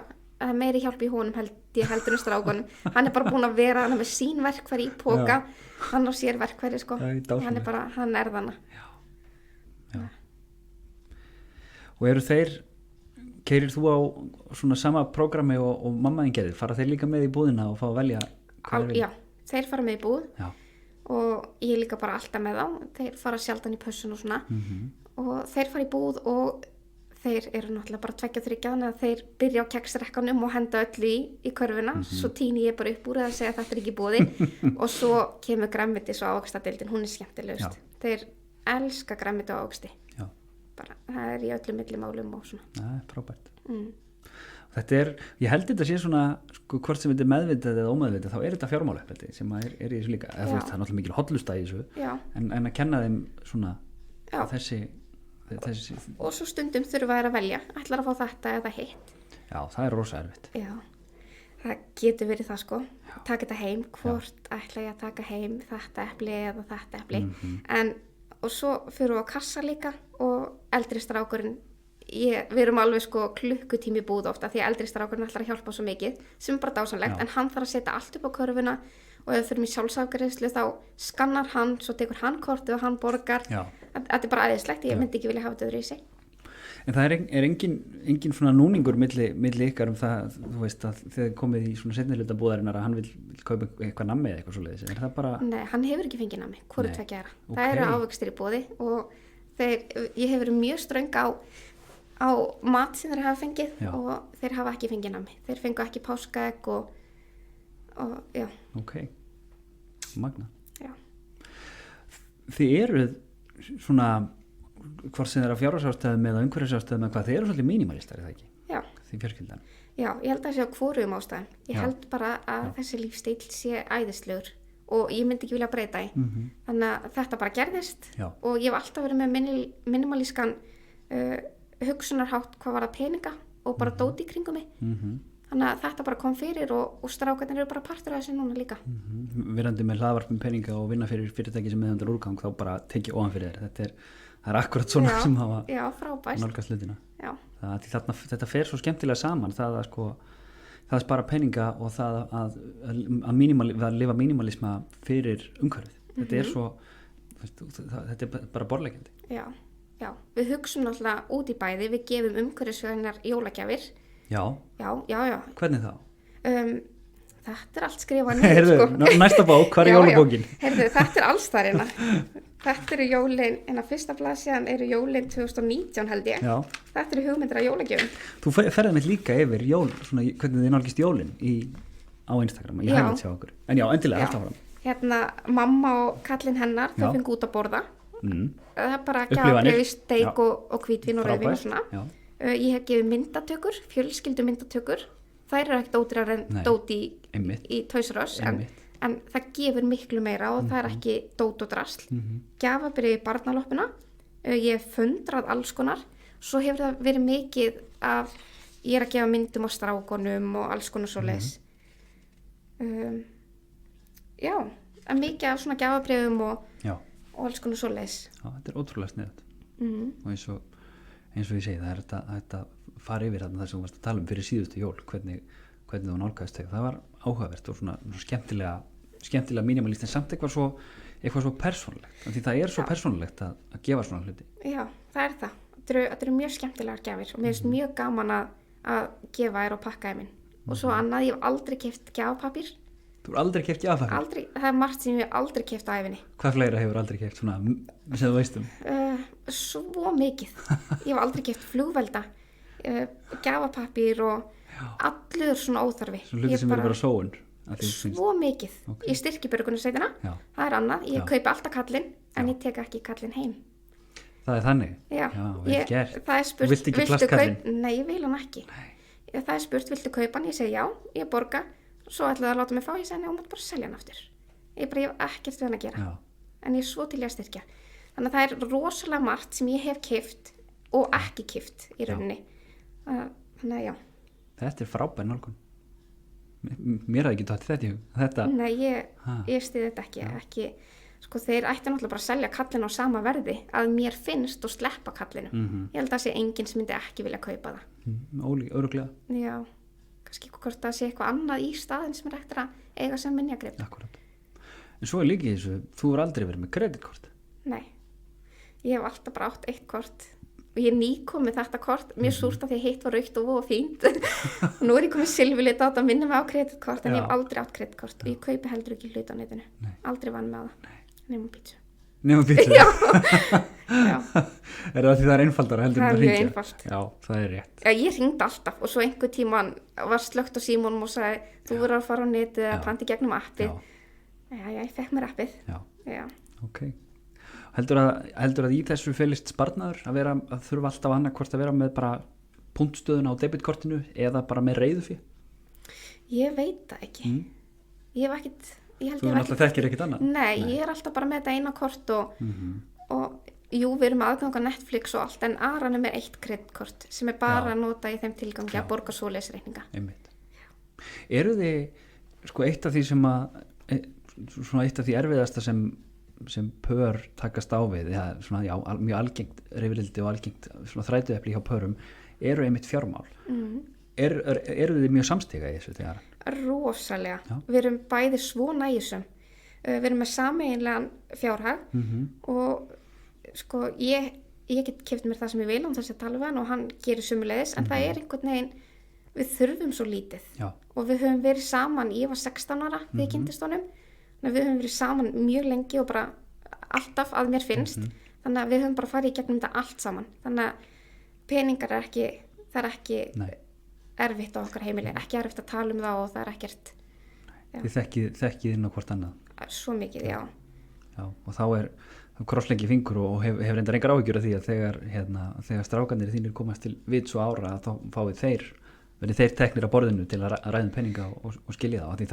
meiri hjálp í honum heldur en strákunum hann er bara búin að vera með sín verkfæri í póka hann á sér verkfæri sko hann er þarna Og eru þeir keyrir þú á svona sama prógrami og mammaðin gerði fara þeir líka með í búðina og fá að velja Já, þeir fara með í búð og ég líka bara alltaf með þá þeir fara sjaldan í pössun og svona og þeir fara í búð og þeir eru náttúrulega bara 2-3 þannig að þeir byrja á keksrekkanum og henda öllu í körfuna svo tíni ég bara upp úr að segja að þetta er ekki búði og svo kemur grænmetis og ávaxtadeildin, hún er skemmtilegust þeir elska grænmeti og ávexti bara, það er í öllum millimálum og svona Það er frábært Þetta er, ég held þetta sé svona sko, hvort sem þetta er meðvitað eða ómeðvitað þá er þetta fjármálauppleti sem er í þessu líka það er náttúrulega mikil hotlusta í þessu en að kenna þeim svona þessi og svo stundum þurfa þær að velja ætlar að fá þetta eða hitt Já, það er rosa erfitt það getur verið það sko taka þetta heim, hvort ætla ég að taka heim þetta epli eða þetta epli og svo fyrir við á kassa líka og eldri strákurinn við erum alveg sko klukkutími búð ofta því að eldri strákurinn ætlar að hjálpa svo mikið sem er bara dásanlegt en hann þarf að setja allt upp á körfuna og ef við fyrir mig sjálfsafgreiðslu þá skannar hann, svo tekur hann kortið og hann borgar þetta er bara æðislegt, ég myndi ekki vilja hafa þetta öðru í sig En það er engin svona núningur milli ykkar það, þú veist að þegar komið í svona seinniluta búðarinnar að hann vil kaupa eitthvað nammi eða eitthvað svoleiðis, er það bara Nei, hann hefur ekki fengið nammi, hvoru tveggja er það eru ávextir í boði og ég hefur verið mjög ströng á mat sem þeir hafa fengið og þeir hafa ekki fengið nammi þeir fengu ekki páskaegg og Ok, magna Þið eruð svona hvort sem þeir að fjárhagsástæðum eða umhverfisástæðum eða hvað, þeir eru svolítið mínimalistar, er það ekki? Já. Því fjölskyldan. Já, ég held að það sé á hvorum ástæðum. Ég held bara að þessi lífstíl sé æðislegur og ég myndi ekki vilja breyta í. Þannig að þetta bara gerðist og ég hef alltaf verið með minimalískan hugsunarhátt hvað var að peninga og bara dóti í kringum mig. þannig að þetta bara kom fyrir og strákarnir eru bara partur af þessu núna líka. Verandi með hlaðvarp peninga og vinna fyrir fyrirtæki sem meðhundar úrgang þá bara tekið ofan fyrir þér. Það er akkurat svona sem hafa nálgast hlutina. Þetta fer svo skemmtilega saman, það að það spara peninga og það að lifa mínimalisma fyrir umhverfið. Þetta er svo, þetta er bara borðleggjandi. Já, við hugsum náttúrulega út í bæði, við gefum umhverfisvænar jólagjafir. Já. Hvernig þá? Þetta er allt skrifað niður, Næsta bók, hvað er jólabókin? Þetta er alls þar hérna. Þetta eru jólin, fyrsta blaðsíðan eru jólin 2019 held ég. Já. Þetta eru hugmyndir af jólagjöfum. Þú ferðið með líka yfir jól, svona hvernig þið nálgist jólin á Instagram, ég hægði sjá okkur. En já, endilega, alltaf áfram. Hérna, mamma og kallinn hennar, þau fengu út að borða. Það er bara gjafabréf í steik og hvítvín og rauðvín og svona. Ég hef gefið myndatökur, fjölskyldu myndatökur. Þær eru ekkert ódýrar en dót í Toys R Us, en það gefur miklu meira og það er ekki dót og drasl. Gjafabréf í barnaloppuna, ég hef fundrað alls konar, svo hefur það verið mikið af, ég er að gefa myndum á strákonum og alls konar svoleiðis. Já, en mikið af svona gjafabréfum og alls konar svoleiðis. Já, þetta er ótrúlega sniðugt. Og eins og ég segi, það er þetta fara yfir þarna þar sem þú varst að tala fyrir síðustu jól, hvernig þú nálgaðist þau. Það var áhugavert og svona skemmtilega mínimalist, en samt eitthvað svo persónulegt. Því það er svo persónulegt að gefa svona hluti. Já, það er það. Þetta eru mjög skemmtilegar gjafir og mér finnst mjög gaman að gefa þér og pakka þér minn. Og svo annað, ég hef aldrei keypt gjafapapír. Þú hefur aldrei keypt gjafapapír? Aldrei, það er margt sem ég hef aldrei keypt á ævinni. Hvað fleira hefur aldrei keypt svona sem þú veist Svo mikið. Ég hef aldrei keypt flugvelda, gjafapapír og allur svona óþarfi. Svo hluti sem eru bara sóun? Svo mikið. Okay. Ég styrki björgunarsveitina, það er annað. Ég kaupi alltaf kallinn, en ég tek ekki kallinn heim. Það er þannig? Já, vel gert. Það er spurt, viltu kaupa? Nei, ég vil hann ekki. Það er spurt, viltu kaupa hann? Ég segi já, ég borga. Svo ætlaði að láta mig fá, ég segi nei, mátt bara selja hann aftur. Ég hef ekkert við hann að gera. En ég er svo til ég að styrkja. Þannig að það er rosalega margt sem ég hef keypt og ekki keypt í rauninni. Þannig að já. Þetta er frábær nálgun. Mér hafði ekki dottið þetta. Nei, ég styði þetta ekki. Þeir ætti náttúrulega bara að selja kallinu á sama verði að mér finnst og sleppa kallinu. Ég held að það sé enginn sem myndi ekki vilja kaupa það. Örugglega. Já, kannski hvort það sé eitthvað annað í staðin sem er eftir að eiga sem minjagrip. Akkurat. En svo er líka þessu, þú er aldrei verið með kreditkort. Nei, ég hef alltaf bara átt eitt kort og ég er nýkomið þetta kort, mér súrt að því hitt var rautt og fínt. Nú er ég komið silfurlit á þetta að minna mig á kreditkort, en ég hef aldrei átt kreditkort og ég kaupi heldur ekki hlut á netinu. Aldrei vann með það. Nefnum pítsu. Já. Er það því það er einfaldara heldur en að hringja? Það er mjög einfalt. Já, það er rétt. Já, ég hringdi alltaf og svo einhver tíman var slökkt á símanum og sagði þú verður að fara á netið eða pranta í gegnum appið. Já, ég fekk mér appið. Já. Ok. Heldur að í þessu felist sparnaður að þurfa alltaf annarkvort að vera með bara punktstöðuna á debitkortinu eða bara með reiðufé? Ég veit það ekki. Ég hef ekkert Þú náttúrulega þekkir ekkert annað? Nei, ég er alltaf bara með þetta eina kort og jú, við erum aðgang á Netflix og allt, en Aran er með eitt kreditkort sem er bara að nota í þeim tilgangi að borga svoleiðisreikninga. Einmitt. Eru þið eitt af því sem eitt af því erfiðasta sem pör takast á við, mjög algengt reyfrildi og algengt þrætuepli hjá pörum, eru einmitt fjármál. Eru þið mjög samstiga í þessu þegar? Rosalega. Já. Við erum bæði svo nægjusum. Við erum með sameiginlegan fjárhag og ég get keypt mér það sem ég vil án þess að tala við hann og hann gerir sömuleiðis, en það er einhvern veginn, við þurfum svo lítið. Já. Og við höfum verið saman, ég var 16 ára þegar ég kynntist honum, þannig að við höfum verið saman mjög lengi og bara alltaf að mér finnst, þannig að við höfum bara farið í gegnum þetta allt saman, þannig að peningar það er ekki erfitt á okkar heimili, ekki erfitt að tala um það og það er ekkert. Þið þekkið inn á hvort annað? Svo mikið, já. Já, og þá er krosslengi fingur og hefur reyndar engar áhyggjur af því að þegar strákarnir þínir komast til vits og ára þá verði þeir teknir að borðinu til að ræða peninga og skilja það. Því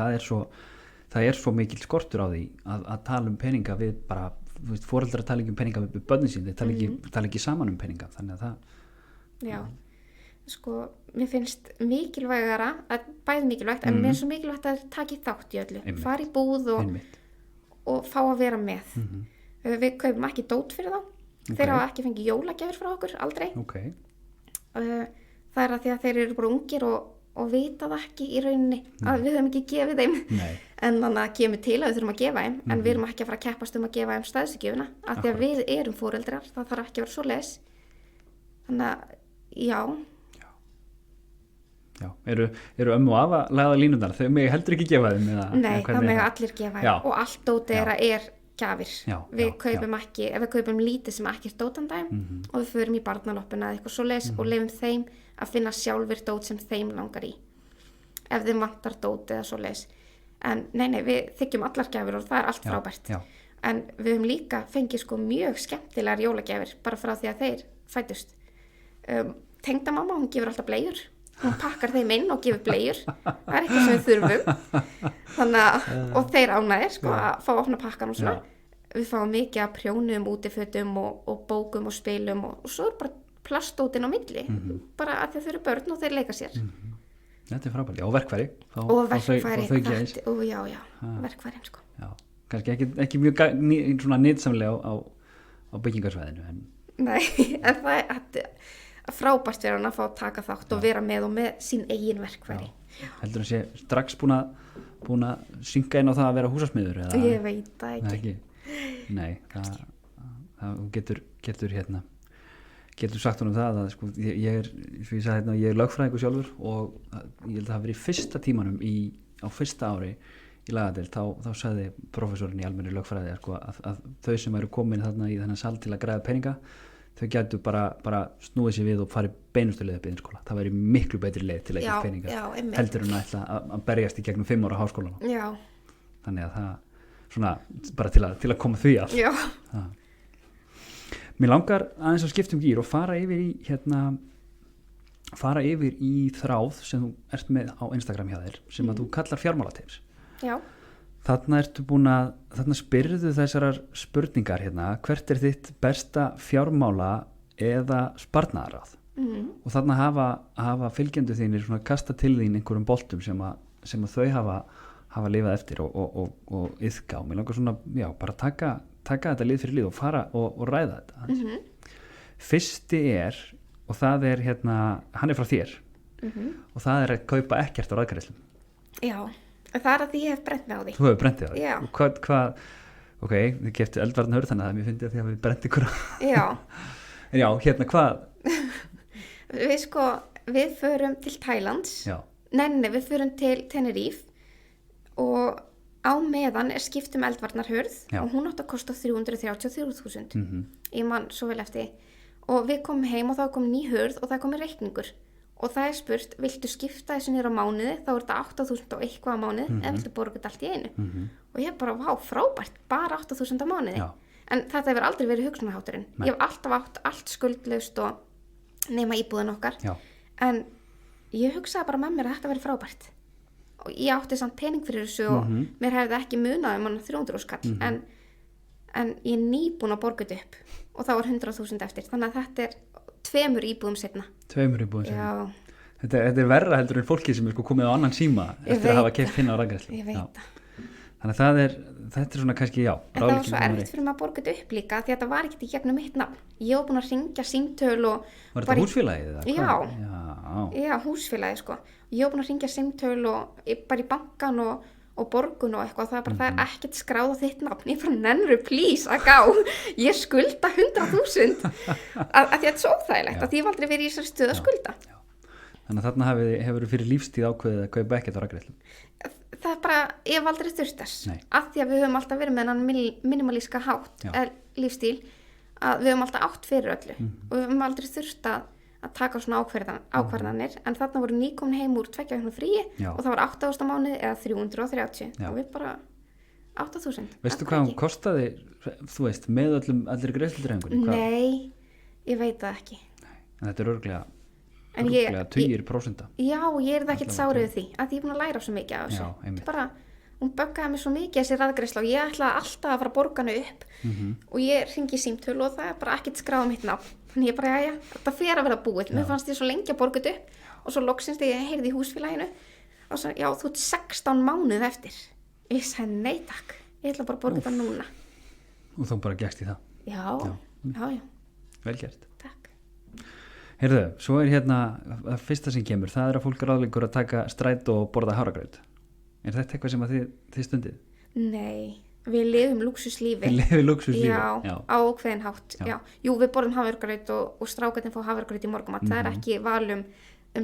það er svo mikil skortur á því að tala um peninga við bara, foreldrar tala ekki um peninga við börnin sín, þeir tala ekki saman um peninga, þannig að það. Já. sko, mér finnst mikilvægara, bæði mikilvægt, en mér er svo mikilvægt að þeir taki þátt í öllu, fara í búð og fá að vera með. Við kaupum ekki dót fyrir þá, þeir hafa ekki fengið jólagjafir frá okkur, aldrei. Það er að því að þeir eru bara ungir og vita það ekki í rauninni að við höfum ekki gefið þeim. En þannig að kemur til að við þurfum að gefa þeim, en við erum ekki að fara að keppast að gefa þeim stæðsugjöfina, af því að við erum foreldrar, það þarf ekki að vera svoleiðis. Þannig að, Já, eru ömmu og afa lagða línundar, þau megi heldur ekki gefa þeim? Nei, það megi allir gefa þeim og allt dót er gjafir. Við kaupum ekki, ef við kaupum lítið sem ekki dótandæm og við förum í barnaloppuna eða eitthvað svoleiðis og leyfum þeim að finna sjálfur dót sem þeim langar í. Ef þeim vantar dót eða svoleiðis. En nei, við þykjum allar gjafir og það er allt frábært. En við höfum líka fengið sko mjög skemmtilegar jólagjafir bara frá því að þeir fæddust. Tengdamamma, hún gefur alltaf bleiur. Hún pakkar þeim inn og gefur bleiur. Það er eitthvað sem við þurfum. Þannig að, og þeir ánægir sko að fá að opna pakkan og svona. Við fáum mikið að prjónum, útifötum og bókum og spilum og svo er bara plastótin á milli. Bara að þau eru börn og þeir leika sér. Þetta er frábært. Já, og verkfæri. Og verkfæri, verkfærin sko. Já, kannski ekki mjög svona nýtsamlega á byggingarsvæðinu. Nei, en það er frábært fyrir hann að fá að taka þátt og vera með og með sín eigin verkfæri. Heldur hann sé strax búin að synga inn á það að vera húsasmiður? Ég veit það ekki. Nei, það getur sagt honum það að sko, ég er lögfræðingur sjálfur og ég held að það hafi verið í fyrsta tímanum á fyrsta ári í lagadeild, þá sagði prófessorinn í almenni lögfræði sko, að þau sem eru komin þarna í þennan sal til að græða peninga, þau gætu bara snúið sér við og farið beinustu leið upp í iðnskóla. Það væri miklu betri leið til að eiga peninga heldur en að ætla að berjast í gegnum 5 ára háskólanum. Þannig að það svona bara til að koma því að. Mér langar aðeins að skipta gír og fara yfir í þráð sem þú ert með á Instagram hjá þér sem að þú kallar fjármálatips. Þarna spyrðu þessarar spurningar hvert er þitt besta fjármála eða sparnaðarráð? Og þarna hafa fylgjendur þínir svona kasta til þín einhverjum boltum sem að þau hafa lifað eftir og iðka og mér langar svona, bara taka þetta lið fyrir lið og fara og ræða þetta. Fyrsti og það er hann er frá þér og það er að kaupa ekkert á raðgreiðslum. Já, það er að því ég hef brennt mig á því. Þú hefur brennt þig á því? Já. Og hvað, ok, þið keyptu eldvarnarhurð þannig að mér fyndi að því að við brennt ykkur á. Já. En já, hvað? Við förum til Thailands. Já. Nei, við förum til Tenerife og á meðan er skipt eldvarnarhurð og hún átti að kosta 333.000. Ég man svo vel eftir. Og við komum heim og þá kom ný hurð og það kom reikningur. Og það er spurt, viltu skipta þessu niður á mánuði, þá er þetta 8.000 og eitthvað á mánuði, eða viltu borga þetta allt í einu. Og ég bara, vá, frábært, bara 8.000 á mánuði. En þetta hefur aldrei verið hugsunarhátturinn. Ég hef alltaf átt allt skuldlaust og nema íbúðin okkar. En ég hugsaði bara með mér að þetta verið frábært. Og ég átti samt pening fyrir þessu og mér hefði ekki munað mann 300 skall. En ég er nýbúin að borga þetta upp og það var 100.000 eftir. Þannig að þetta er 2 íbúðum seinna. 2 íbúðum seinna. Þetta er verra heldur en fólki sem er komið á annan síma eftir að hafa keypt finna á raðgreiðslu. Ég veit það. Þannig að þetta er svona kannski, en það var svo erfitt fyrir maður að borga þetta upp líka því að þetta var ekkert í gegnum mitt nafn. Ég var búin að hringja símtöl og... Var þetta húsfélagið? Já, húsfélagið sko. Ég var búin að hringja símtöl og bara í bankan og borgun og eitthvað. Það er bara, það er ekkert skráð á þitt nafn. Ég bara, nennru, please, að gá. Ég skulda 100.000. Að því að þetta er svo óþægilegt. Að því ég hef aldrei verið í þessari stöð að skulda. Þannig að þarna hefur fyrir lífstíð ákveðið að kaupa ekkert á raðgreiðslum. Það er bara, ég hef aldrei þurft þess. Af því að við höfum alltaf verið með þennan minimalíska lífstíl að við höfum alltaf átt fyrir öllu og við höfum aldrei þurft að taka svona ákvarðanir en þarna voru nýkomin heim úr 2 vikna fríi og það var 8.000 á mánuði eða 330 og við bara 8.000. Veistu hvað hún kostaði, þú veist, með allir greiðsludreifingunni? Nei, ég veit það ekki. En þetta er örglega 20%. Já, ég er það ekkert sárið því að ég er búin að læra svo mikið af þessu. Bara, hún böggaði mig svo mikið þessi raðgreiðsla og ég ætlaði alltaf að fara að borga hana upp og ég hringi í símtöl og það er bara ekkert skráð mitt nafn. en ég bara, þetta fer að vera búið. Mér fannst ég svo lengi að borga þetta upp og svo loksins þegar ég heyrði í húsfélaginu og svo, já, þú ert 16 mánuð eftir. Ég sagði, nei takk, ég ætla bara að borga þetta núna. Og þá bara gekkst í það? Já. Vel gert. Takk. Heyrðu, svo hérna að fyrsta sem kemur, það að fólk ráðleikur að taka strætó og borða hafragraut. Er þetta eitthvað sem að þið stundið? Nei, við lifum lúxuslífi. Við lifum lúxuslífi? Já, á ákveðin hátt. Já. Jú, við borðum hafragraut og strákarnir fá hafragraut í morgumat. Það er ekki valum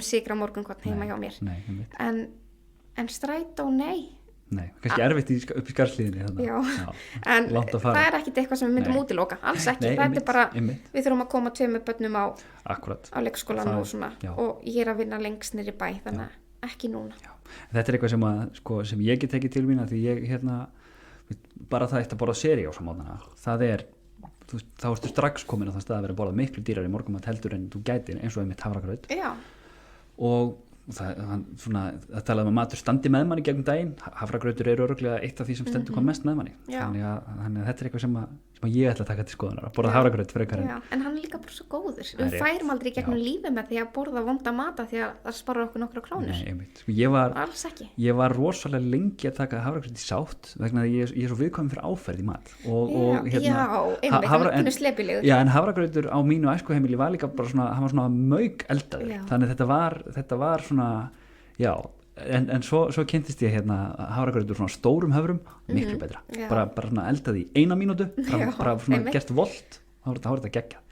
sigra morgunkotn heima hjá mér. Nei, en strætó, nei. Nei, kannski erfitt upp í Skarðshlíðinni. Já, en það er ekkit eitthvað sem við myndum útiloka, alls ekki. Þetta er bara, við þurfum að koma 2 börnum á leikskólan og svona, og ég er að vinna lengst niður í bæ, þannig að ekki núna. Já. Þetta er eitthvað sem ég get tekið til mín, því ég bara það eitt að borða seríós á mótnana, það er, þá ertu strax komin á þann stað að vera að borða miklu dýrar í morgumat heldur en þú gætir eins og einmitt hafragraut. Já. Og það talaði að matur standi með manni gegnum daginn, hafragrautur eru örugglega eitt af því sem stendur hvað mest með manni. Þannig að þetta er eitthvað sem ég ætla að taka til skoðunar, að borða hafragraut frekar en. En hann er líka bara svo góður. Við færum aldrei gegnum lífið með því að borða vonda mata því að það sparar okkur nokkra krónur. Nei, einmitt. Alls ekki. Ég var rosalega lengi að taka hafragraut í sátt vegna að ég er svo viðkvæmur fyrir áferð í mat. En hafragrautur á mínu æskuheimili var líka bara svona, hann var svona mauk eldaður. Þannig þetta var svona, já, en svo kynntist ég hafragrautur svona stórum höfrum, miklu betra. Bara svona eldað í 1 mínútu, bara svona gert volt, þá er þetta geggjað.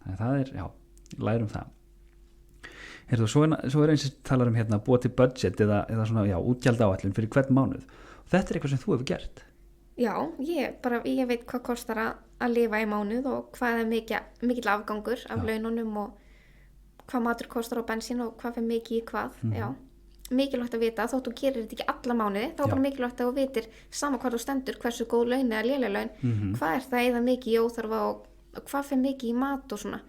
Þannig það er, já, lærum það. Heyrðu, svo er eins sem talar búa til budget eða svona, já, útgjaldaáætlun fyrir hvern mánuð. Og þetta er eitthvað sem þú hefur gert. Já, ég veit hvað kostar að lifa í mánuð og hvað er mikill afgangur af laununum og hvað matur kostar á bensín og hvað fyrir mikið í hvað. Já, mikilvægt að vita, þótt þú gerir þetta ekki alla mánuði, þá er bara mikilvægt að þú vitir sama hvað þú stendur, hversu góð laun eða léleg laun, hvað er það eða mikið í óþarfa og hvað fyrir mikið í mat og svona.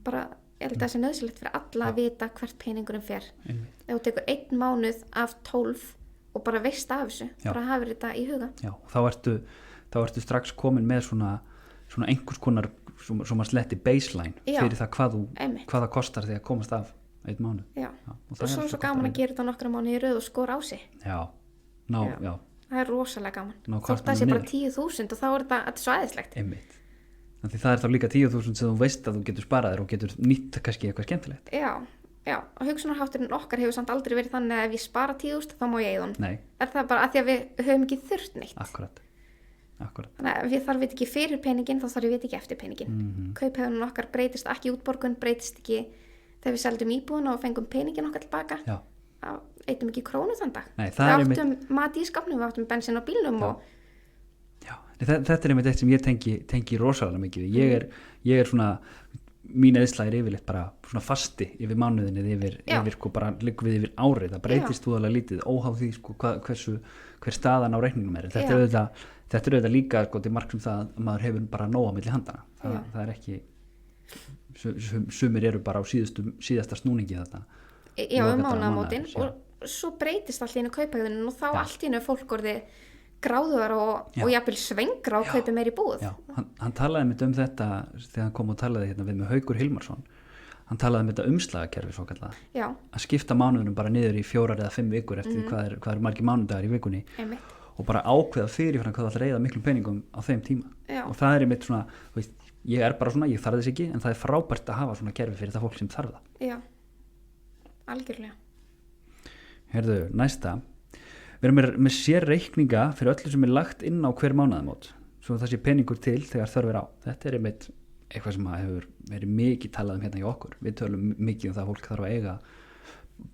Bara, ég held að það sé nauðsynlegt fyrir alla að vita hvert peningurinn fer. Ef þú tekur 1 mánuð af 12 og bara veist af þessu, bara hafið þetta í huga. Já, þá ertu strax komin með svona einhvers konar, svo maður sletti baseline fyrir það hvað það kostar þegar komast af 1 mánuð. Já, og svo gaman að gera þetta nokkra mánuði í röð og skora á sig. Já. Það er rosalega gaman. Þótt það sé bara 10.000 og þá er þetta svo æðislegt. Einmitt. Þannig það er þá líka 10.000 sem þú veist að þú getur sparað þér og getur nýtt kannski eitthvað skemmtilegt. Já, og hugsunarhátturinn okkar hefur samt aldrei verið þannig að ef ég spara 10.000 þá má ég eyða honum. Nei. Er það bara að því að við höfum ekki þurft neitt. Akkurat. Þannig að við þarf ekki fyrir peningin, þá þarf ég ekki eftir peningin. Kauphöfnun okkar breytist ekki, útborgun breytist ekki þegar við seldum íbúðuna og fengum peningin okkar tilbaka. Já. Eyddum ekki krónu þann dag. Nei, við áttum mat í skapnum, við áttum bensin á bílnum og þetta er einmitt eitt sem ég tengi rosalega mikið. Ég er svona, mín eðsla er yfirleitt bara svona fasti yfir mánuðinni yfir bara liggur við yfir árið. Það breytist úðalega lítið óháð því hver staðan á reikningum er. Þetta er auðvitað líka til marks það að maður hefur bara nóg á milli handana. Það er ekki, sumir eru bara á síðasta snúningi þetta. Já, mánaðamótin og svo breytist allt í einu kauphegðunin og þá allt í einu fólk orðið gráðuðar og jafnvel svengra og kaupi meir í búð. Já, hann talaði mitt þetta þegar hann kom og talaði við með Haukur Hilmarsson. Hann talaði þetta umslagakerfi svo kallað. Já. Að skipta mánuðunum bara niður í 4 eða 5 vikur eftir hvað er margir mánudagar í vikunni. Einmitt. Og bara ákveða fyrirfram hvað það ætlar að eyða miklum peningum á þeim tíma. Já. Og það er mitt svona, ég er bara svona, ég þarf þess ekki, en það er frábært að hafa svona kerfi fyrir það fólk sem þarf það. Já, algjörlega. Heyrðu, næsta. Við erum með sér reikninga fyrir öllu sem er lagt inn á hver mánaðamót, svo það sé peningur til þegar þörf er á. Þetta er einmitt eitthvað sem hefur verið mikið talað hjá okkur. Við tölum mikið það að fólk þarf að eiga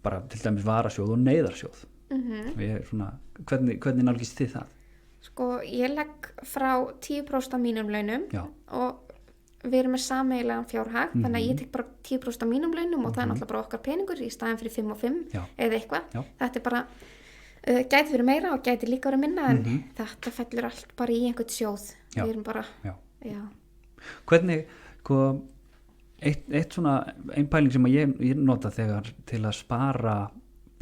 bara til dæmis varasjóð og neyðarsjóð. Og ég er svona, hvernig nálgist þið það? Sko, ég legg frá 10% af mínum launum og við erum með sameiginlegan fjárhag, þannig að ég tek bara 10% af mínum launum og það er náttúrulega bara okkar peningur í staðin fyrir 5 og 5 eða eitthvað. Þetta er bara gæti verið meira og gæti líka verið minna en þetta fellur allt bara í einhvern sjóð. Við erum bara Hvernig, eitt svona ein pæling sem ég nota þegar til að spara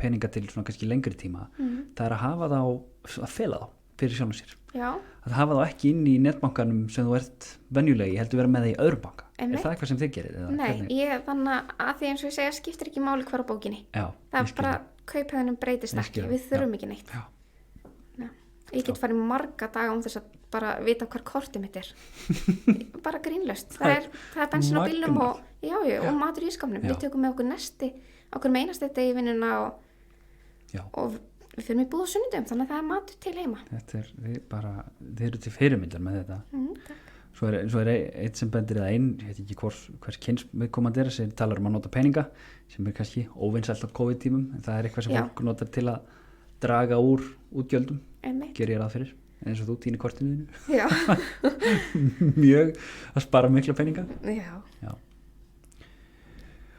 peninga til svona kannski lengri tíma, það er að hafa þá að fela þá fyrir sjálfum sér. Að hafa þá ekki inn í netbankanum sem þú ert venjulegi, heldur vera með það í öðrum banka. einmitt. það eitthvað sem þið gerir? Nei, þannig að því eins og ég segja skiptir ekki máli hver á bókinni. Já, það bara kauphæðunum breytist ekki, við þurfum ekki neitt. Já. Ég get farið marga daga þess að bara vita hver kortið mitt bara grínlaust. Það er bensin á bílnum og matur í ískapnum. Við tökum með okkur nesti okkur meinast þetta í vinnuna og við fyrir í búð á sunnudum, þannig að það er matur til heima. Þetta þið eru til fyrirmyndar með þetta. Svo er eitt sem bendir eða ég veit ekki hvers kyns viðkomandi sem talar að nota peninga, sem kannski óvinsælt á COVID-tímum, en það eitthvað sem fólk notar til að draga úr útgjöldum, gerir ég ráð fyrir, eins og þú týnir kortinu þínu. Já. Mjög að spara mikla peninga. Já.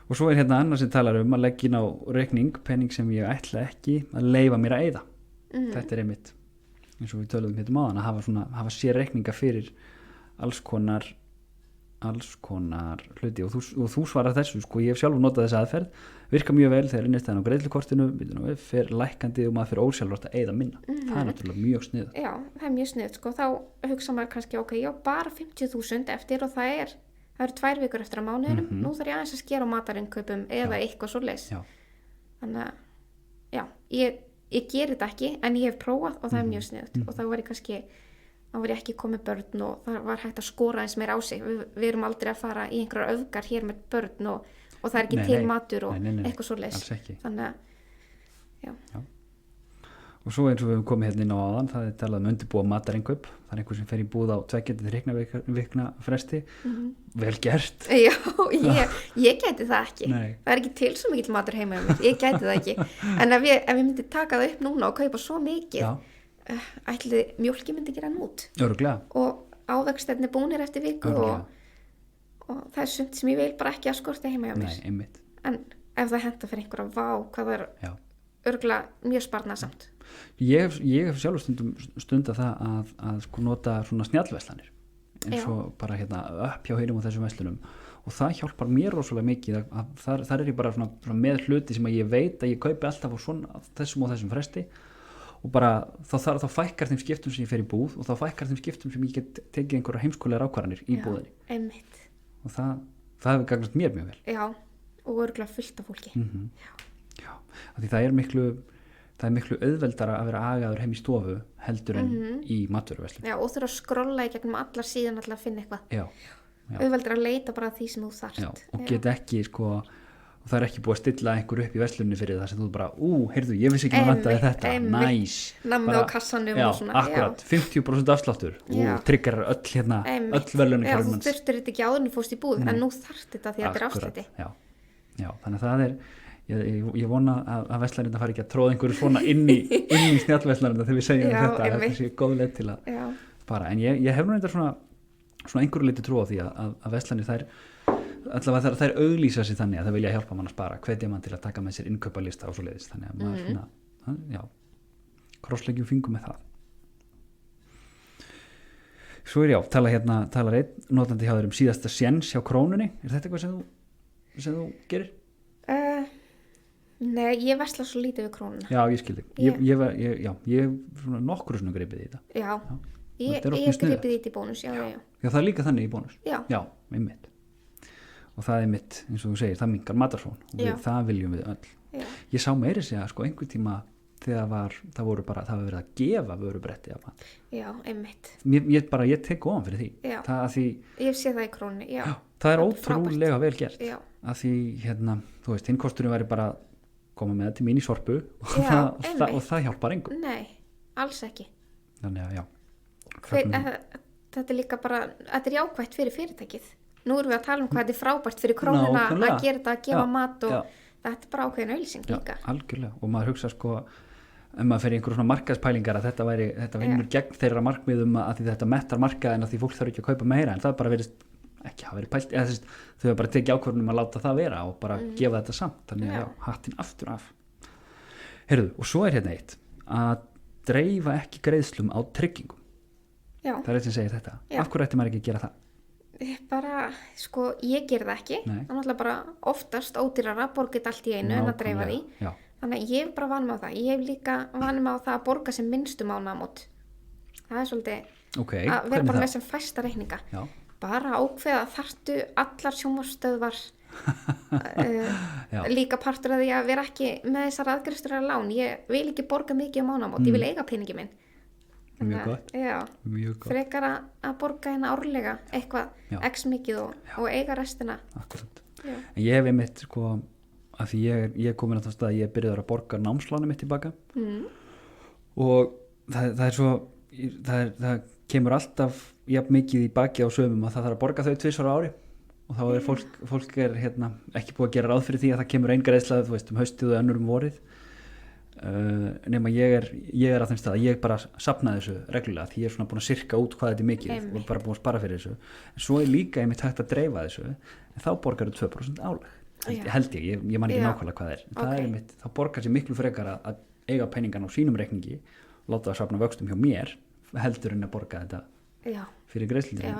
Og svo er annað sem talar að leggja inn á reikning pening sem ég ætla ekki að leyfa mér að eyða. Þetta er einmitt, eins og við töluðum áðan, að hafa sér reikninga fyrir alls konar hluti og þú svarar þessu, ég hef sjálfur notað þessa aðferð, virka mjög vel þegar innistæðan á greiðslukortinu fer lækkandi og maður fer ósjálfrátt að eyða minna. Það er náttúrulega mjög sniðugt. Já, það er mjög sniðugt, þá hugsa maður kannski bara 50.000 eftir og það eru 2 vikur eftir á mánuðinum, nú þarf ég aðeins að skera á matarinkaupum eða eitthvað svoleiðis. Þannig að ég geri þetta ekki, en ég hef prófað og það er mjög sniðugt og þá var ég ekki komið börn og það var hægt að skora eins meira á sig. Við erum aldrei að fara í einhverjar öfgar hér með börn og það er ekki til matur og eitthvað svoleiðis. Alls ekki. Þannig að, já. Og svo eins og við höfum komið inn á áðan, það er talað undirbúa matarinnkaup. Það er einhver sem fer í búð á 2 vikna fresti. Vel gert. Já, ég gæti það ekki. Nei. Það er ekki til svo mikill matur heima hjá mér. Ég gæti það ekki. En ef ég myndi taka það upp núna og kaupa svo mikið, ætli mjólki myndi gera nút. Örugglega. Og ávextirnir búnir eftir viku og það er sumt sem ég vil bara ekki að skorta heima hjá mér. Nei, einmitt. En ef það henta fyrir einhverja, hvað það er örugglega mjög sparnaðsamt. Ég hef sjálfur stundað það að nota svona snjallverslanir eins og bara upp hjá hinum og þessum verslunum og það hjálpar mér rosalega mikið að þar er ég bara svona með hluti sem að ég veit að ég kaupi alltaf á þessum og þessum fresti og bara þá fækkar þeim skiptum sem ég fer í búð og þá fækkar þeim skiptum sem ég get tekið einhverja heimskulegar ákvarðanir í búðinni. Einmitt. Og það hefur gagnast mér mjög vel. Já, og örugglega fullt af fólki. Já, af því það er miklu auðveldara að vera agaður heim í stofu heldur en í matvöruverslun. Já, og þurfa að skrolla í gegnum allar síðan alltaf að finna eitthvað. Já. Auðveldara að leita bara því sem þú þarft. Já, og get ekki og það er ekki búið að stilla einhver upp í verslunni fyrir það sem þú bara, heyrðu, ég vissi ekki að vantaði þetta, næs. Nammi á kassanum og svona. Akkurat, 50% afsláttur og tryggar öll verðlaun. Já, þú þurftir þetta ekki áður en þú fórst í búð, en nú þarft þetta því að þetta er afslætti. Já, þannig að það er, ég vona að verslanirna fari ekki að tróða einhverju svona inn í snjallverslanirna þegar við segjum þetta sé góð leið til að fara. En ég hef nú reyndar svona einhverju liti trú á því að verslanir allavega þær auglýsa sig þannig að það vilja hjálpa mann að spara, hvetja mann til að taka með sér innkaupalista og svo leiðist, þannig að maður krossleggjum fingum með það. Svo talar einn notandi hjá þér síðasta séns hjá Krónunni, er þetta eitthvað sem þú gerir? Nei, ég versla svo lítið við Krónuna. Já, ég skil þig. Ég svona nokkru svona gripið í þetta. Já, ég gripið í þetta í bónus, já. Já, það er líka þannig í bónus? Já, einmitt. Og það er mitt, eins og þú segir, það minnkar matarsón og það viljum við öll. Já. Ég sá meiri segja, einhver tíma þegar það var verið að gefa vörubretti af mat. Já, einmitt. Ég tek ofan fyrir því. Já, ég sé það í Krónunni, já. Það er ótrúlega vel gert. Já. Að því, þú veist, hinn kosturinn væri bara koma með það til mín í sorpu og það hjálpar engum. Nei, alls ekki. Þannig að, þetta er líka bara, þetta er jákvætt fyrir fyrirtækið. Nú erum við að tala um hvað þetta er frábært fyrir Krónuna að gera þetta, að gefa mat og þetta er bara ákveðin auglýsing líka. Já, algjörlega. Og maður hugsa maður fer í einhverjum svona markaðspælingar að þetta vinnur gegn þeirra markmiðum að því þetta mettar markaðin að því fólk þarf ekki að kaupa meira, en það bara verið ekki hafa verið pælt, eða þau hafa bara tekið ákvörðunum að láta það vera og bara gefa þetta samt, þannig að hattinn aftur af. Heyrðu, og svo er eitt að dreifa ekki greiðslum á tryggingum. Já. Það er eitt sem segir þetta. Af hverju ætti maður ekki að gera það? Bara, ég ger það ekki. Það er náttúrulega bara oftast ódýrara, borgið allt í einu en að dreifa því. Já. Þannig að ég hef bara vanið með á það. Ég hef líka vanið með á það að borga sem minnstum mánaðamót. Það er svolítið að vera bara með sem fæsta reikninga. Já. bara ákveða þarftu allar sjónvarpsstöðvar líka partur af því að vera ekki með þessar aðgreiðslur að lán. Ég vil ekki borga mikið á mánaðamót, ég vil eiga peningi minn. Mjög gott. Mjög gott. Frekar að borga hérna árlega eitthvað x mikið og eiga restina. Akkurat. En ég hef einmitt sko, af því ég er komin á þann stað að ég byrjaði að borga námslánu mitt tilbaka og það er svo það kemur alltaf jafn mikið í baki á sömum að það þarf að borga þau 2 ári og þá er fólk er ekki búið að gera ráð fyrir því að það kemur ein greiðsla, þú veist, haustið og önnur vorið nema ég er á þeim stað að ég bara safna þessu reglulega því ég er svona búin að sirka út hvað þetta er mikið og bara búin að spara fyrir þessu en svo er líka einmitt hægt að dreifa þessu en þá borgar þú 2% álag held ég man ekki nákvæmlega hvað það er einmitt, þá borgar sér miklu frekar að eiga peningan á sínum reikningi láta það safna vöxtum hjá mér heldur en að borga þetta fyrir greiðslunni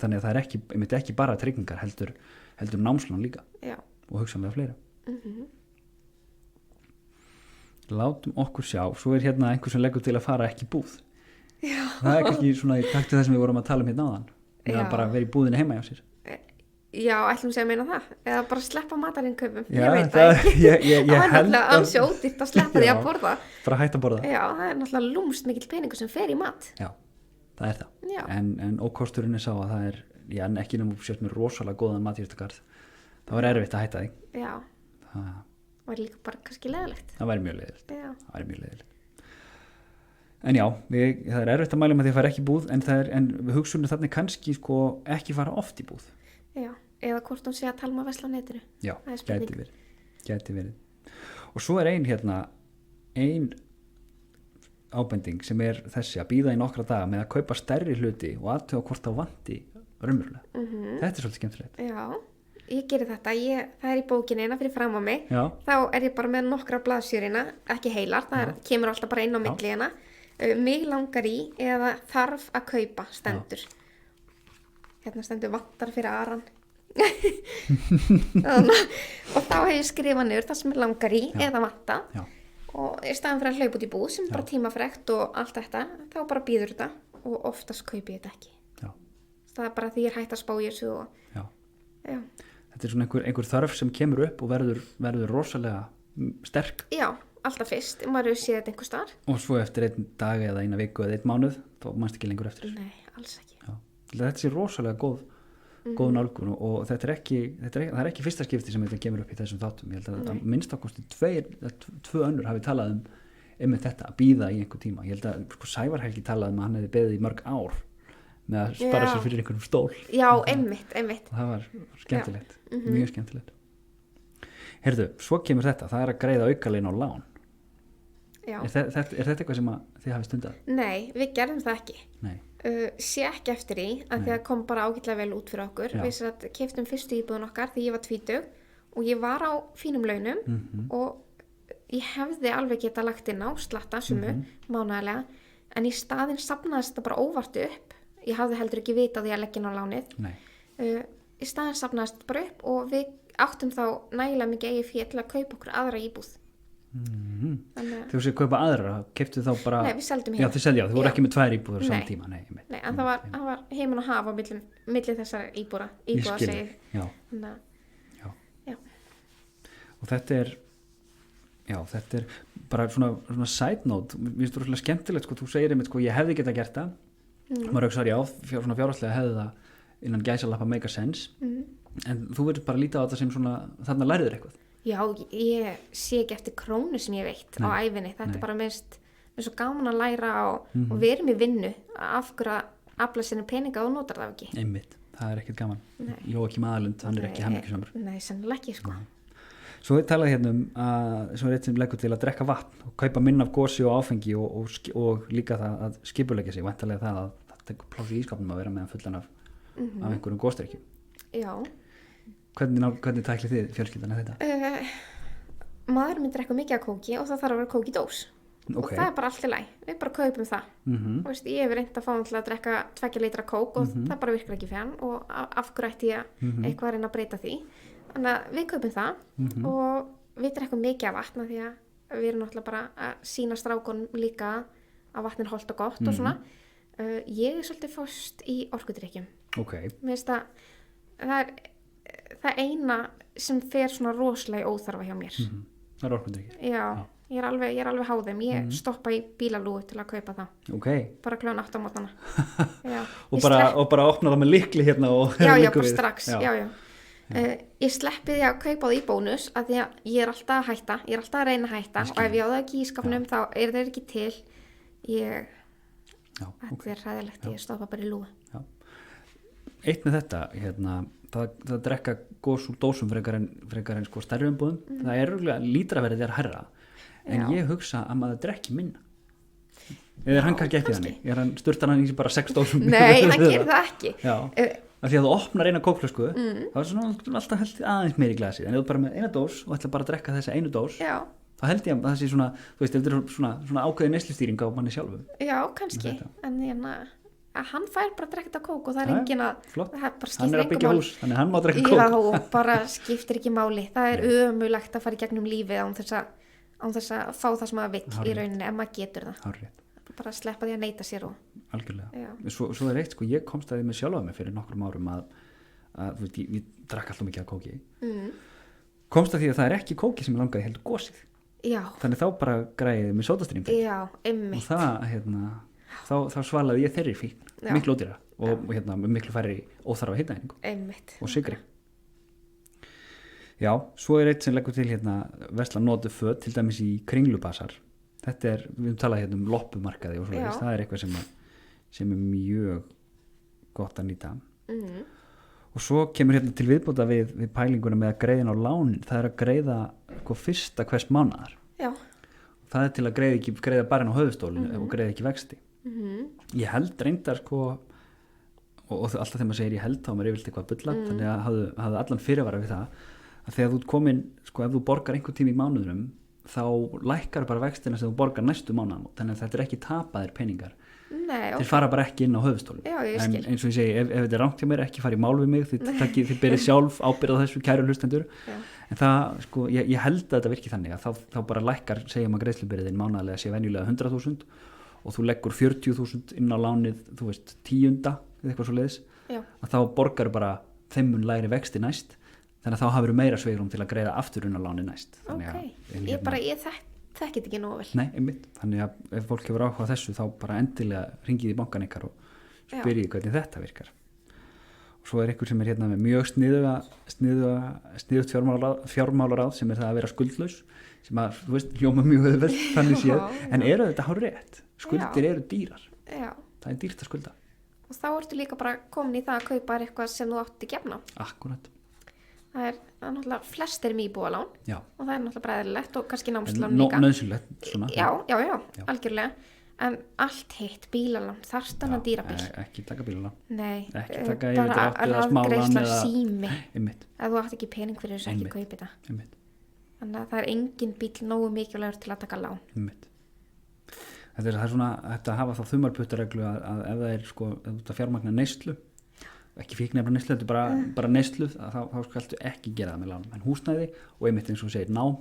þannig að það er einmitt ekki bara tryggingar heldur námslán líka og hugsanlega fleira Látum okkur sjá, svo er hérna einhver sem leggur til að fara ekki í búð. Það er kannski svona í takt við það sem við vorum að tala hérna áðan. Eða bara vera í búðinni heima hjá sér. Já, ætlum við að meina það. Eða bara sleppa matarinnkaupum. Já, ég veit það ekki. Ég það er held náttúrulega alls ódýrt að sleppa því að borða. Bara hætta að borða. Já, það er náttúrulega lúmst mikill peningur sem fer í mat. Já, það er það. En ókosturinn er sá að það er, ekki nema sért með rosalega góðan matjurtagarð. Það var erfitt að hætta því. Já. Það var líka bara kannski leiðilegt. Það væri mjög leiðilegt. En já, það er erfitt að mæla með því að fara ekki í búð en við hugsunum þarna kannski sko ekki fara oft í búð. Já, eða hvort hún sé að talma vesla á netinu. Já, gæti verið. Og svo er ein ábending sem er þessi að bíða í nokkra daga með að kaupa stærri hluti og aðtöga hvort þá vanti raunverulega. Þetta er svolítið skemmtilegt. Já. Ég geri þetta, það er í bókinni eina fyrir fram á mig, þá er ég bara með nokkra blaðsjörina, ekki heilar, kemur alltaf bara inn á milli hérna, mig langar í eða þarf að kaupa stendur. Hérna stendur vantar fyrir aran. Og þá hef ég skrifað niður það sem ég langar í eða vanta og í staðan fyrir að hlaupa út í búð sem bara tímafrekt og allt þetta, þá bara býður þetta og oftast kaupi ég þetta ekki. Það er bara því ég er hægt að spá í þessu og Þetta er svona einhver þörf sem kemur upp og verður rosalega sterk. Já, alltaf fyrst, maður hefur séð þetta einhver staðar. Og svo eftir 1 dag eða 1 viku eða 1 mánuð, þá mannst ekki lengur eftir. Nei, alls ekki. Já. Þetta sé rosalega góð nálgun og það er ekki fyrsta skipti sem þetta kemur upp í þessum þáttum. Ég held að minnst ákosti 2 önnur hafi talað einmitt þetta, að bíða í einhver tíma. Ég held að Sævar Helgi talaði að hann hefði beðið í mörg ár með að spara sér fyrir einhverjum stól. Já, einmitt. Og það var skemmtilegt, mjög skemmtilegt. Heyrðu, svo kemur þetta, það er að greiða aukalegin á lán. Já. Er þetta eitthvað sem þið hafið stundað? Nei, við gerðum það ekki. Nei. Sé ekki eftir því, að því að kom bara ágætlega vel út fyrir okkur. Við keyptum fyrstu íbúðun okkar því ég var 20 og ég var á fínum launum og ég hefði alveg getað lagt inn á slatta sumu mánaðarlega, en í staðinn safnaðist það bara óvart upp. Ég hafði heldur ekki vita því að leggja inn á lánið. Í staðinn safnaðist bara upp og við áttum þá nægilega mikið eigið fé til að kaupa okkur aðra íbúð. Þú séu kaupa aðra, keyptu þá bara... Nei, við seldum heim. Já, þið voru ekki með 2 íbúður á saman tíma. Nei, en það var heimin og hafa milli þessar íbúða segir. Já. Og þetta er bara svona side note. Mér finnst það rosalega skemmtilegt, sko, þú segir einmitt, sko, ég hefði getað gert það. Maður auksar svona fjárhagslega hefði það innan gæsalappa make a sense en þú verður bara að líta á þetta sem svona þarna lærður eitthvað. Já, ég sé ekki eftir krónu sem ég veit á ævinni, þetta er bara minnst svo gaman að læra og við erum í vinnu af hverju að afla sér peninga og notar það ekki. Einmitt, það er ekkert gaman. Jóakim Aðalund, hann er ekki hamingjusamur. Nei, sennilega ekki, sko. Svo við talaði hérna sem er eitt sem leggur til að drekka vatn og kaupa minna af gosi og áfengi og líka það að skipuleggja sig, væntanlega það að það tekur pláss í ískapnum að vera með fullan af einhverjum gosdrykkjum. Já. Hvernig tæklið þið fjölskyldan þetta? Maður minn drekkur mikið af kóki og það þarf að vera kók í dós. Og það er bara allt í lagi, við bara kaupum það. Og veist, ég hef reynt að fá hann til að drekka 2 lítra kók og það bara virkar ekki fyrir hann og af hverju ætti ég eitthvað að reyna að breyta því. Þannig að við kaupum það og við drekkum mikið af vatna því að við erum náttúrulega bara að sýna strákunum líka að vatn er hollt og gott og svona. Ég er svolítið föst í orkudrykkjum Okay. Mér finnst það er það eina sem fer svona rosalega óþarfa hjá mér. Það er orkudrykkir. Já, ég er alveg háð þeim. Ég stoppa í bílalúgu til að kaupa það. Okay. Bara klukkan 8 á morgnana. og bara opna það með lykli hérna og já, bara strax. Já. Ég sleppi því að kaupa það í bónus af því að ég er alltaf að hætta, ég er alltaf að reyna að hætta og ef ég á það ekki í skapnum þá er þeir ekki til. Þetta er hræðilegt, ég stoppa bara í lúgu. Já. Eitt með þetta, það drekka gos úr dósum frekar en sko stærri umbúðum, það er rúglega lítraverðið er hærra, en ég hugsa að maður drekki minna. Eða hann kannski ekki þannig, hann sturtar hann í bara 6 dósum. Nei, hann gerir það ekki. Já, af því að þú opnar eina kókflösku, þá er svona alltaf held aðeins meiri í glasið, en ef þú bara með eina dós og ætla bara að drekka þessa einu dós, þá held ég að það sé svona, þú veist, þetta er svona ákveðin neyslustýring á manni sjálfum. Já, kannski, en hann fær bara að drekka þetta kók og það er engin hann er að byggja hús, þannig hann má drekka kók. Já, bara skiptir ekki máli. Það er ömurlegt að fara í gegnum lífið án þess að fá það sem maður vill í rauninni ef maður getur það. Hárrétt. Bara sleppa því að neita sér og algjörlega. Svo er eitt, sko, ég komst að því með sjálfa mig fyrir nokkrum árum að ég drakk alltaf mikið af kóki. Komst að því að það er ekki kóki sem ég langaði heldur gósið. Já. Þannig þá bara græði með sódastrím. Já, einmitt. Og það, þá svalaði ég þeirri fíkn, miklu ódýra og miklu færri óþarfa hitaeiningu. Einmitt. Og sykri. Já, svo er eitt sem leggur til versla notuð föt, til dæmis í Kringlubasar. Þetta er, við talaði um loppumarkaði og svoleiðis, það er eitthvað sem er mjög gott að nýta. Og svo kemur til viðbóta við pælinguna með að greiðin á lánin, það er að greiða fyrsta hvers mánaðar. Já. Það er til að greiða bara inn á höfuðstólinu og greiða ekki vexti. Ég held reyndar og alltaf þegar maður segir ég held þá maður yfirleitt eitthvað bulla, þannig að hafðu allan fyrirvara við það, að þegar þú ert komin, ef þú borgar einhver tíma í mánuðurum, þá lækkar bara vextina sem þú borgar næstu mánuðum, þannig að þetta er ekki tapaðir peningar. Nei, þeir fara bara ekki inn á höfuðstólinn. Já, ég skil. En eins og ég segi, ef þetta er rangt hjá mér, ekki fara í mál við mig, þið berið sjálf ábyrgð á þessu kæru hlustendur. En það, ég held að þetta virki þannig að þá bara lækkar, segjum að greiðslubyrðin mánaðarlega sé venjulega 100.000 og þú leggur 40.000 inn á lánið, þú veist, 10 eða eitthvað svo leiðis, að þá borgar bara 5 lægri vexti næst. Þannig að þá hafur meira sveigrúm til að greiða aftur inn á láni næst. Ég þekkit ekki nógu vel. Nei, einmitt. Þannig að ef fólk hefur áhuga þessu þá bara endilega ringið í bankan ykkar og spyrjið hvernig þetta virkar. Og svo er einhver sem er með mjög sniðugt fjármálaráð sem er það að vera skuldlaus, sem að, þú veist, hljóma mjög auðvelt þannig séð, en eru þetta hárrétt? Skuldir eru dýrar. Já. Það er dýrt að skulda. Og þá ertu líka bara komin í það að kaupa eitthvað sem þú átti gefna. Akkúrat. Það er náttúrulega flestir íbúðalán og það er náttúrulega bræðilegt og kannski námslán líka. Nauðsynlegt svona. Já, algjörlega. En allt hitt, bílalán, þarft hann að dýra bíl. Ekki taka bílalán. Nei, ekki taka yfirdrátt eða smálán eða sími. Einmitt. Ef þú átt ekki pening fyrir þess að ekki kaupi það. Einmitt. Þannig að það er engin bíl nógu mikilvægur til að taka lán. Einmitt. Það er svona, þetta hafa þá þumalputtareglu að ef það er ef þú ert að fjármagna neyslu, ekki fíknefna neyslu, þetta er bara neyslu, þá skaltu ekki gera það með lánum, en húsnæði og einmitt eins og segir nám,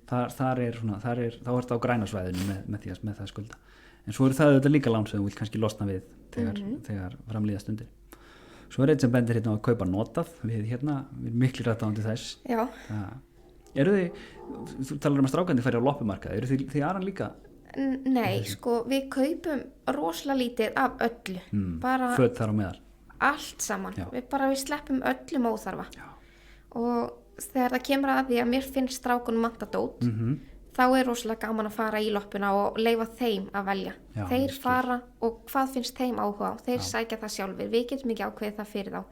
þá er það á græna svæðinu með það skulda, en svo eru það þetta líka lán sem þú vilt kannski losna við þegar framlíða stundir. Svo er einn sem bendir á að kaupa notað, við miklu rættaðandi þess. Já. Þú talar að strákandi færi á loppumarkaði, eru þið aðran líka? Nei, við kaupum rosalega lítið af öllu. Föt þar á meðal. Allt saman, við sleppum öllum óþarfa. Já. Og þegar það kemur að því að mér finnst strákunum vantadót, þá er rosalega gaman að fara í loppuna og leyfa þeim að velja. Já, þeir fara og hvað finnst þeim áhuga á, þeir sækja það sjálfur, við getum ekki ákveðið það fyrir þá.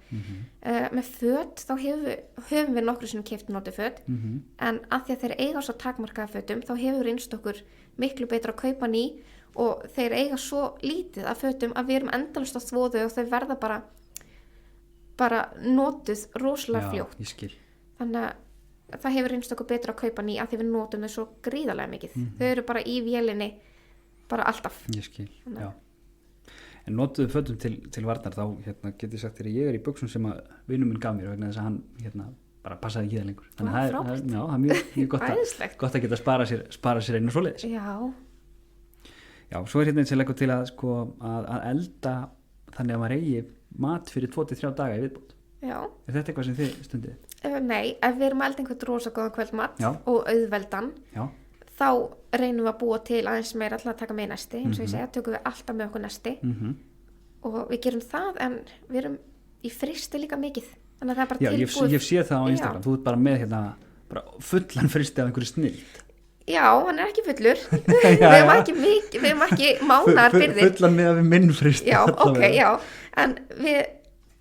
Með föt, þá höfum við nokkru sem keypt notuð föt, en að því að þeir eiga svo takmarkaða fötum, þá hefur reynst okkur miklu betra að kaupa ný og þeir eiga svo lítið af fötum að við erum endalaust á þvoðu og þau verða bara notuð rosalega fljótt. Ég skil. Þannig að það hefur reynst okkur betra að kaupa ný að því við notum þau svo gríðarlega mikið. Þau eru bara í vélinni bara alltaf. Ég skil, já. En notuðu fötum til varnar þá get ég sagt þér að ég er í buxum sem að vinur minn gaf mér vegna þess að hann bara passaði ekki það lengur. Þannig að það er mjög gott að geta spara sér einu svoleiðis. Já, svo er eins og leggur til að elda þannig að maður eigi mat fyrir 2-3 daga í viðbót. Já. Er þetta eitthvað sem þið stundið? Nei, ef við erum að elda einhvern rosa góðan kvöldmat Já. og auðveldan, Já. þá reynum við að búa til aðeins meira til að taka með nesti, eins og ég segja, tökum við alltaf með okkur nesti og við gerum það, en við erum í fristi líka mikið, þannig að það er bara tilbúið. Ég sé það á Instagram, þú ert bara með hérna, bara fullan fristi af einhverju snill. Já, hann er ekki fullur, við erum ekki mánar fyrir þig. Fullan með að við minn fristi. Já, já, en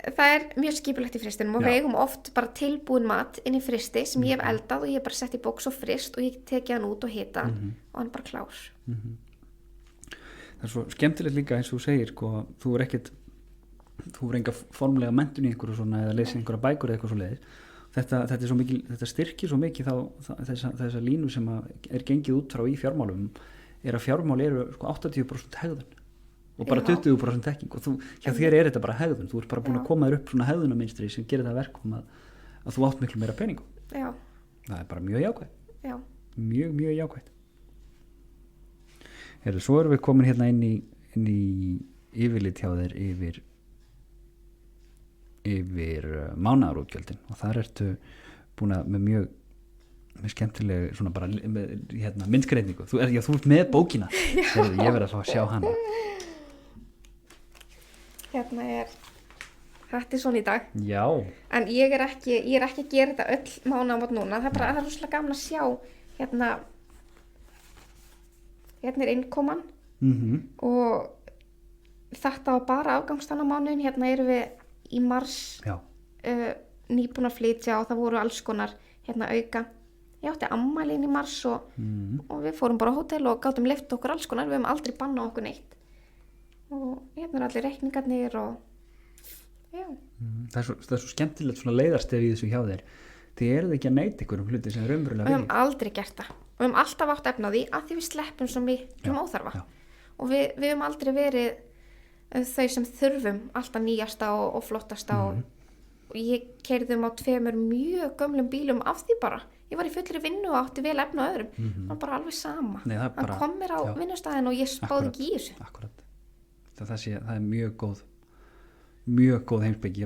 það er mjög skipulegt í fristinum og við eigum oft bara tilbúin mat inn í fristi sem ég hef eldað og ég hef bara sett í bóks og frist og ég tekið hann út og hita og hann er bara klár. Það er svo skemmtilegt líka eins og þú segir, sko, þú er enga formlega menntun í einhverju svona eða lesið einhverja bækur eða eitthvað svo leiðis. Þetta styrkir svo mikið þessa línu sem er gengið út frá í fjármálum, er að fjármál eru sko 80% hegðun og bara 20% þekking og hjá þér er þetta bara hegðun, þú ert bara búin að koma þér upp svona hegðunarmynstri sem gerir það verkum að þú átt miklu meira peningum. Já. Það er bara mjög jákvætt. Já. Mjög jákvætt. Svo erum við komin hérna inn í yfirlit hjá þér yfir mánaðarútgjöldin og þar ertu búin að með mjög skemmtileg svona bara hérna, myndskreiningu. Þú ert með bókina. Ég verð að fá að sjá hana. Hérna þetta er svona í dag. Já. En ég er ekki að gera þetta öll mánaðamót núna. Það er rosalega gaman að sjá hérna er innkoman og þetta var bara afgangstannamánuðin. Hérna erum við í mars nýbúin að flytja og það voru alls konar hérna auka. Ég átti ammæli inn í mars og við fórum bara á hótel og gátum leyft okkur alls konar. Við höfum aldrei bannað okkur neitt. Og hérna allir reikningarnir og já. Það er svo skemmtilegt svona leiðarstef í þessu hjá þér. Þið eruð ekki að neita ykkur hluti sem er raunverulega við höfum aldrei gert það og við höfum alltaf átt efna á því að því við sleppum svo miklu óþarfa og við höfum aldrei verið þau sem þurfum alltaf nýjasta og flottasta og ég keyrði á 2 mjög gömlum bílum af því bara. Ég var í fullri vinnu og átti vel efna á öðrum. Það var bara alveg sama. Hann kom mér á vinnustæðin og ég spáði ekki í þessu. Akkurat. Það er mjög góð heimspeki.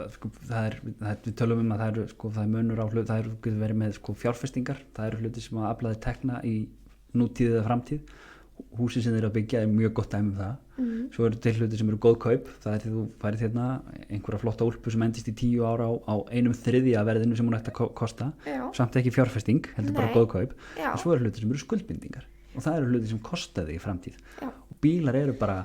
Við tölum að það er munur á hlut, það getur verið með fjárfestingar, það eru hluti sem að afla þér tekna í nútíð eða framtíð. Húsið sem þeir eru að byggja er mjög gott dæmi það. Svo eru til hluti sem eru góð kaup, það er því þú færið hérna einhverja flotta úlpu sem endist í 10 ára á 1/3 af verðinu sem hún ætti að kosta, samt ekki fjárfesting, heldur bara góð kaup. En svo eru hluti sem eru skuldbindingar og það eru hluti sem kosta þig í framtíð. Og bílar eru bara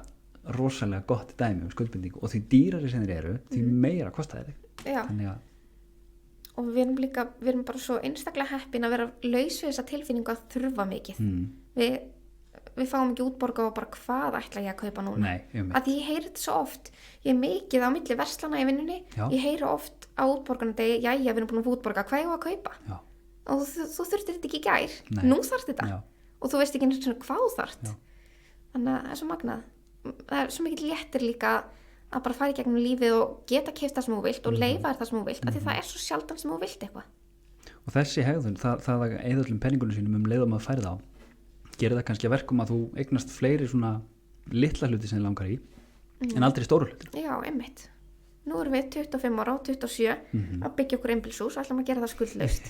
rosalega gott dæmi skuldbindingu og því dýrari sem þeir eru, því meira kosta þig. Þannig að og við erum bara svo einstaklega heppin að vera laus við þessa tilfinningu að þurfa mikið. Við fáum ekki útborga og bara hvað ætla ég að kaupa núna. Nei, að ég heyri þetta svo oft, ég er mikið á milli verslana í vinnunni, ég heyri oft á útborganadegi, jæja, við erum búin að útborga, hvað ég á að kaupa? Og þú þurftir þetta ekki í gær, nú þarft þetta og þú veist ekki eins og hvað þú þarft. Þannig að það er svo magnað. Það er svo mikið léttir líka að bara fara í gegnum lífið og geta keypt það sem þú vilt og leyfa þér það sem þú vilt, af því það er svo sjaldan sem þú vilt eitthvað. Og þessi hegðun, það að eyða öllum peningunum sínum leið að færa þá, gerir það kannski að verkum að þú eignast fleiri svona litla hluti sem þið langar í, en aldrei stóru hluti. Já, einmitt. Nú erum við 25 ára og 27 að byggja okkur einbýlishús og ætlum að gera það skuldlaust.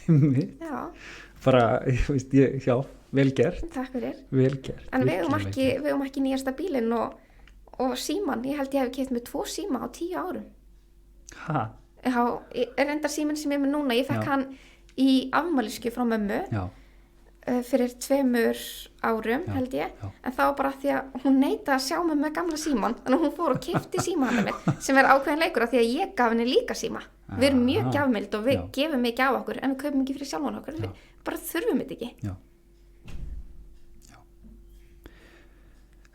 Bara, já, vel gert. Takk fyrir. Vel gert. En við höfum ekki nýjasta bílinn og síman. Ég held ég hef keypt með 2 síma á 10 árum. Ha? Já, reyndar síminn sem ég er með núna, ég fekk hann í afmælisgjöf frá mömmu. Já. Fyrir 2 árum held ég, en það var bara því að hún neitaði að sjá mig með gamla síman, þannig að hún fór og keypti síma handa mér sem er ákveðin leikur af því að ég gaf henni líka síma. Við erum mjög gjafmild og við gefum mikið á okkur en við kaupum ekki fyrir sjálfan okkur, við bara þurfum þetta ekki.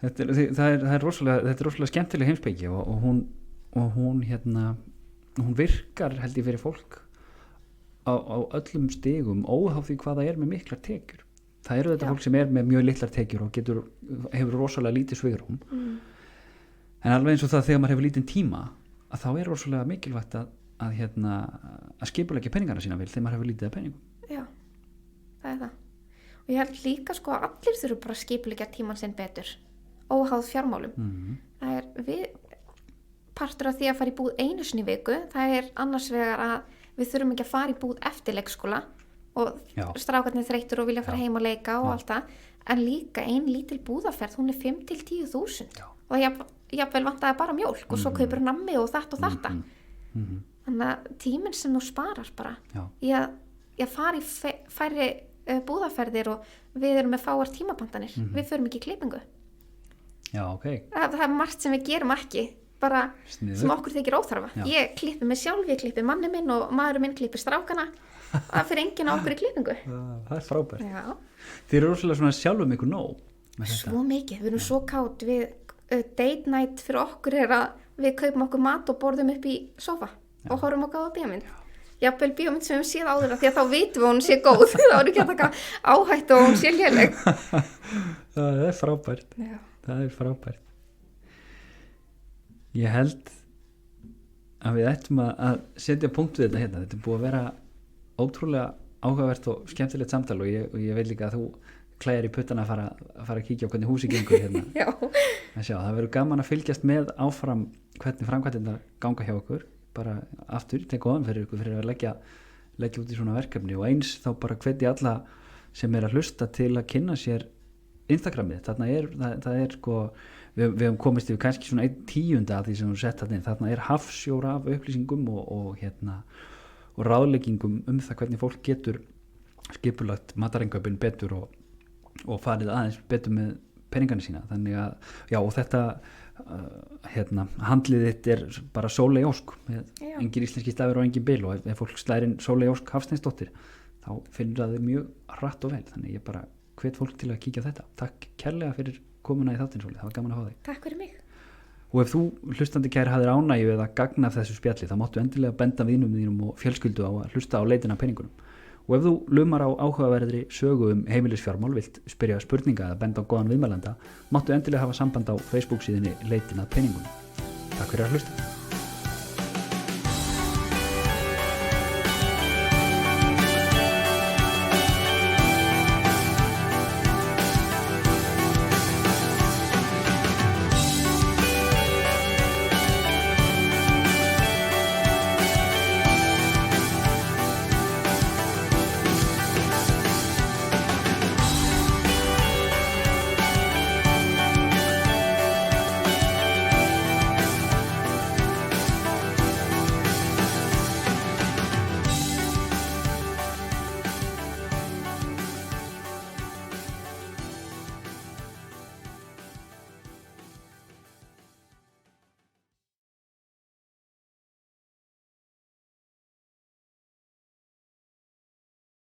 Þetta er rosalega skemmtileg heimspeki og hún virkar held ég fyrir fólk á öllum stigum óháð því hvað það er með miklar tekjur. Það eru þetta fólk sem er með mjög litlar tekjur og hefur rosalega lítið svigrúm. En alveg eins og það þegar maður hefur lítinn tíma að þá er rosalega mikilvægt að skipuleggja peningana sína vel þegar maður hefur lítið af peningum. Já, það er það. Og ég held líka að allir þurfu bara að skipuleggja tíman sinn betur óháð fjármálum. Það er partur af því að fara í búð einu sinni í viku, það annars vegar að við þurfum ekki að fara í búð eftir leikskóla og strákarnir þreyttur og vilja fara heim og leika og allt það, en líka ein lítil búðaferð, hún 5.000–10.000 og jafnvel vantaði bara mjólk og svo kaupir nammi og þetta. Þannig að tíminn sem þú sparar bara í að fara í færri búðaferðir og við erum með fáar tímapantanir, við förum ekki í klippingu. Já, ok. Það margt sem við gerum ekki, bara sem okkur þykir óþarfa. Ég klippi mig sjálf, ég klippi manni minn og maðurinn minn klippir strákana. Það fyrir enginn á okkur í klippingu. Það frábært. Já. Þið eru rosalega svona sjálfum ykkur nóg. Svo mikið, við erum svo kátt. Date night fyrir okkur að við kaupum okkur mat og borðum upp í sófa og horfum á góða bíómynd. Jafnvel bíómynd sem við séð áður því að þá vitum við að hún sé góð. Það er ekki að taka áhættu og hún sé léleg. Það frábært. Já. Það frábært. Ég held að við ættum að setja punkt við þetta hérna. Þetta búið að vera ótrúlega áhugavert og skemmtilegt samtal og ég veit líka að þú klæðir í puttana að fara að kíkja á hvernig húsi gengur hérna. Já. Það verður gaman að fylgjast með áfram hvernig framkvæmdirnar ganga hjá okkur. Bara aftur, tek góðan fyrir ykkur fyrir að leggja út í svona verkefni og eins þá bara hvetji alla sem að hlusta til að kynna sér Instagramið. Þarna sko, við höfum komist yfir kannski svona 1/10 af því sem við sett þarna inn. Þarna hafsjór af upplýsingum og ráðleggingum það hvernig fólk getur skipulagt matarinkaupin betur og farið aðeins betur með peningana sína. Þannig að og þetta handlið þitt bara Sóley Ósk engin íslenski stafir og engin bil og ef fólk slæðir inn Sóley Ósk Hafsteinsdóttir þá finnur það mjög hratt og vel, þannig ég bara hvet fólk til að kíkja á þetta. Takk kærlega fyrir komuna í þáttinn, Sóley, það var gaman að hafa þig. Takk fyrir mig. Og ef þú hlustandi kæri hafðir ánægju eða gagn af þessu spjalli þá máttu endilega benda vinum þínum og fjölskyldu á að hlusta á leitina að peningunum. Og ef þú lumar á áhugaverðri sögu heimilisfjármál, vilt spyrja spurninga eða benda á góðan viðmælanda, máttu endilega hafa samband á Facebook síðunni Leitin að peningunum. Takk fyrir að hlusta.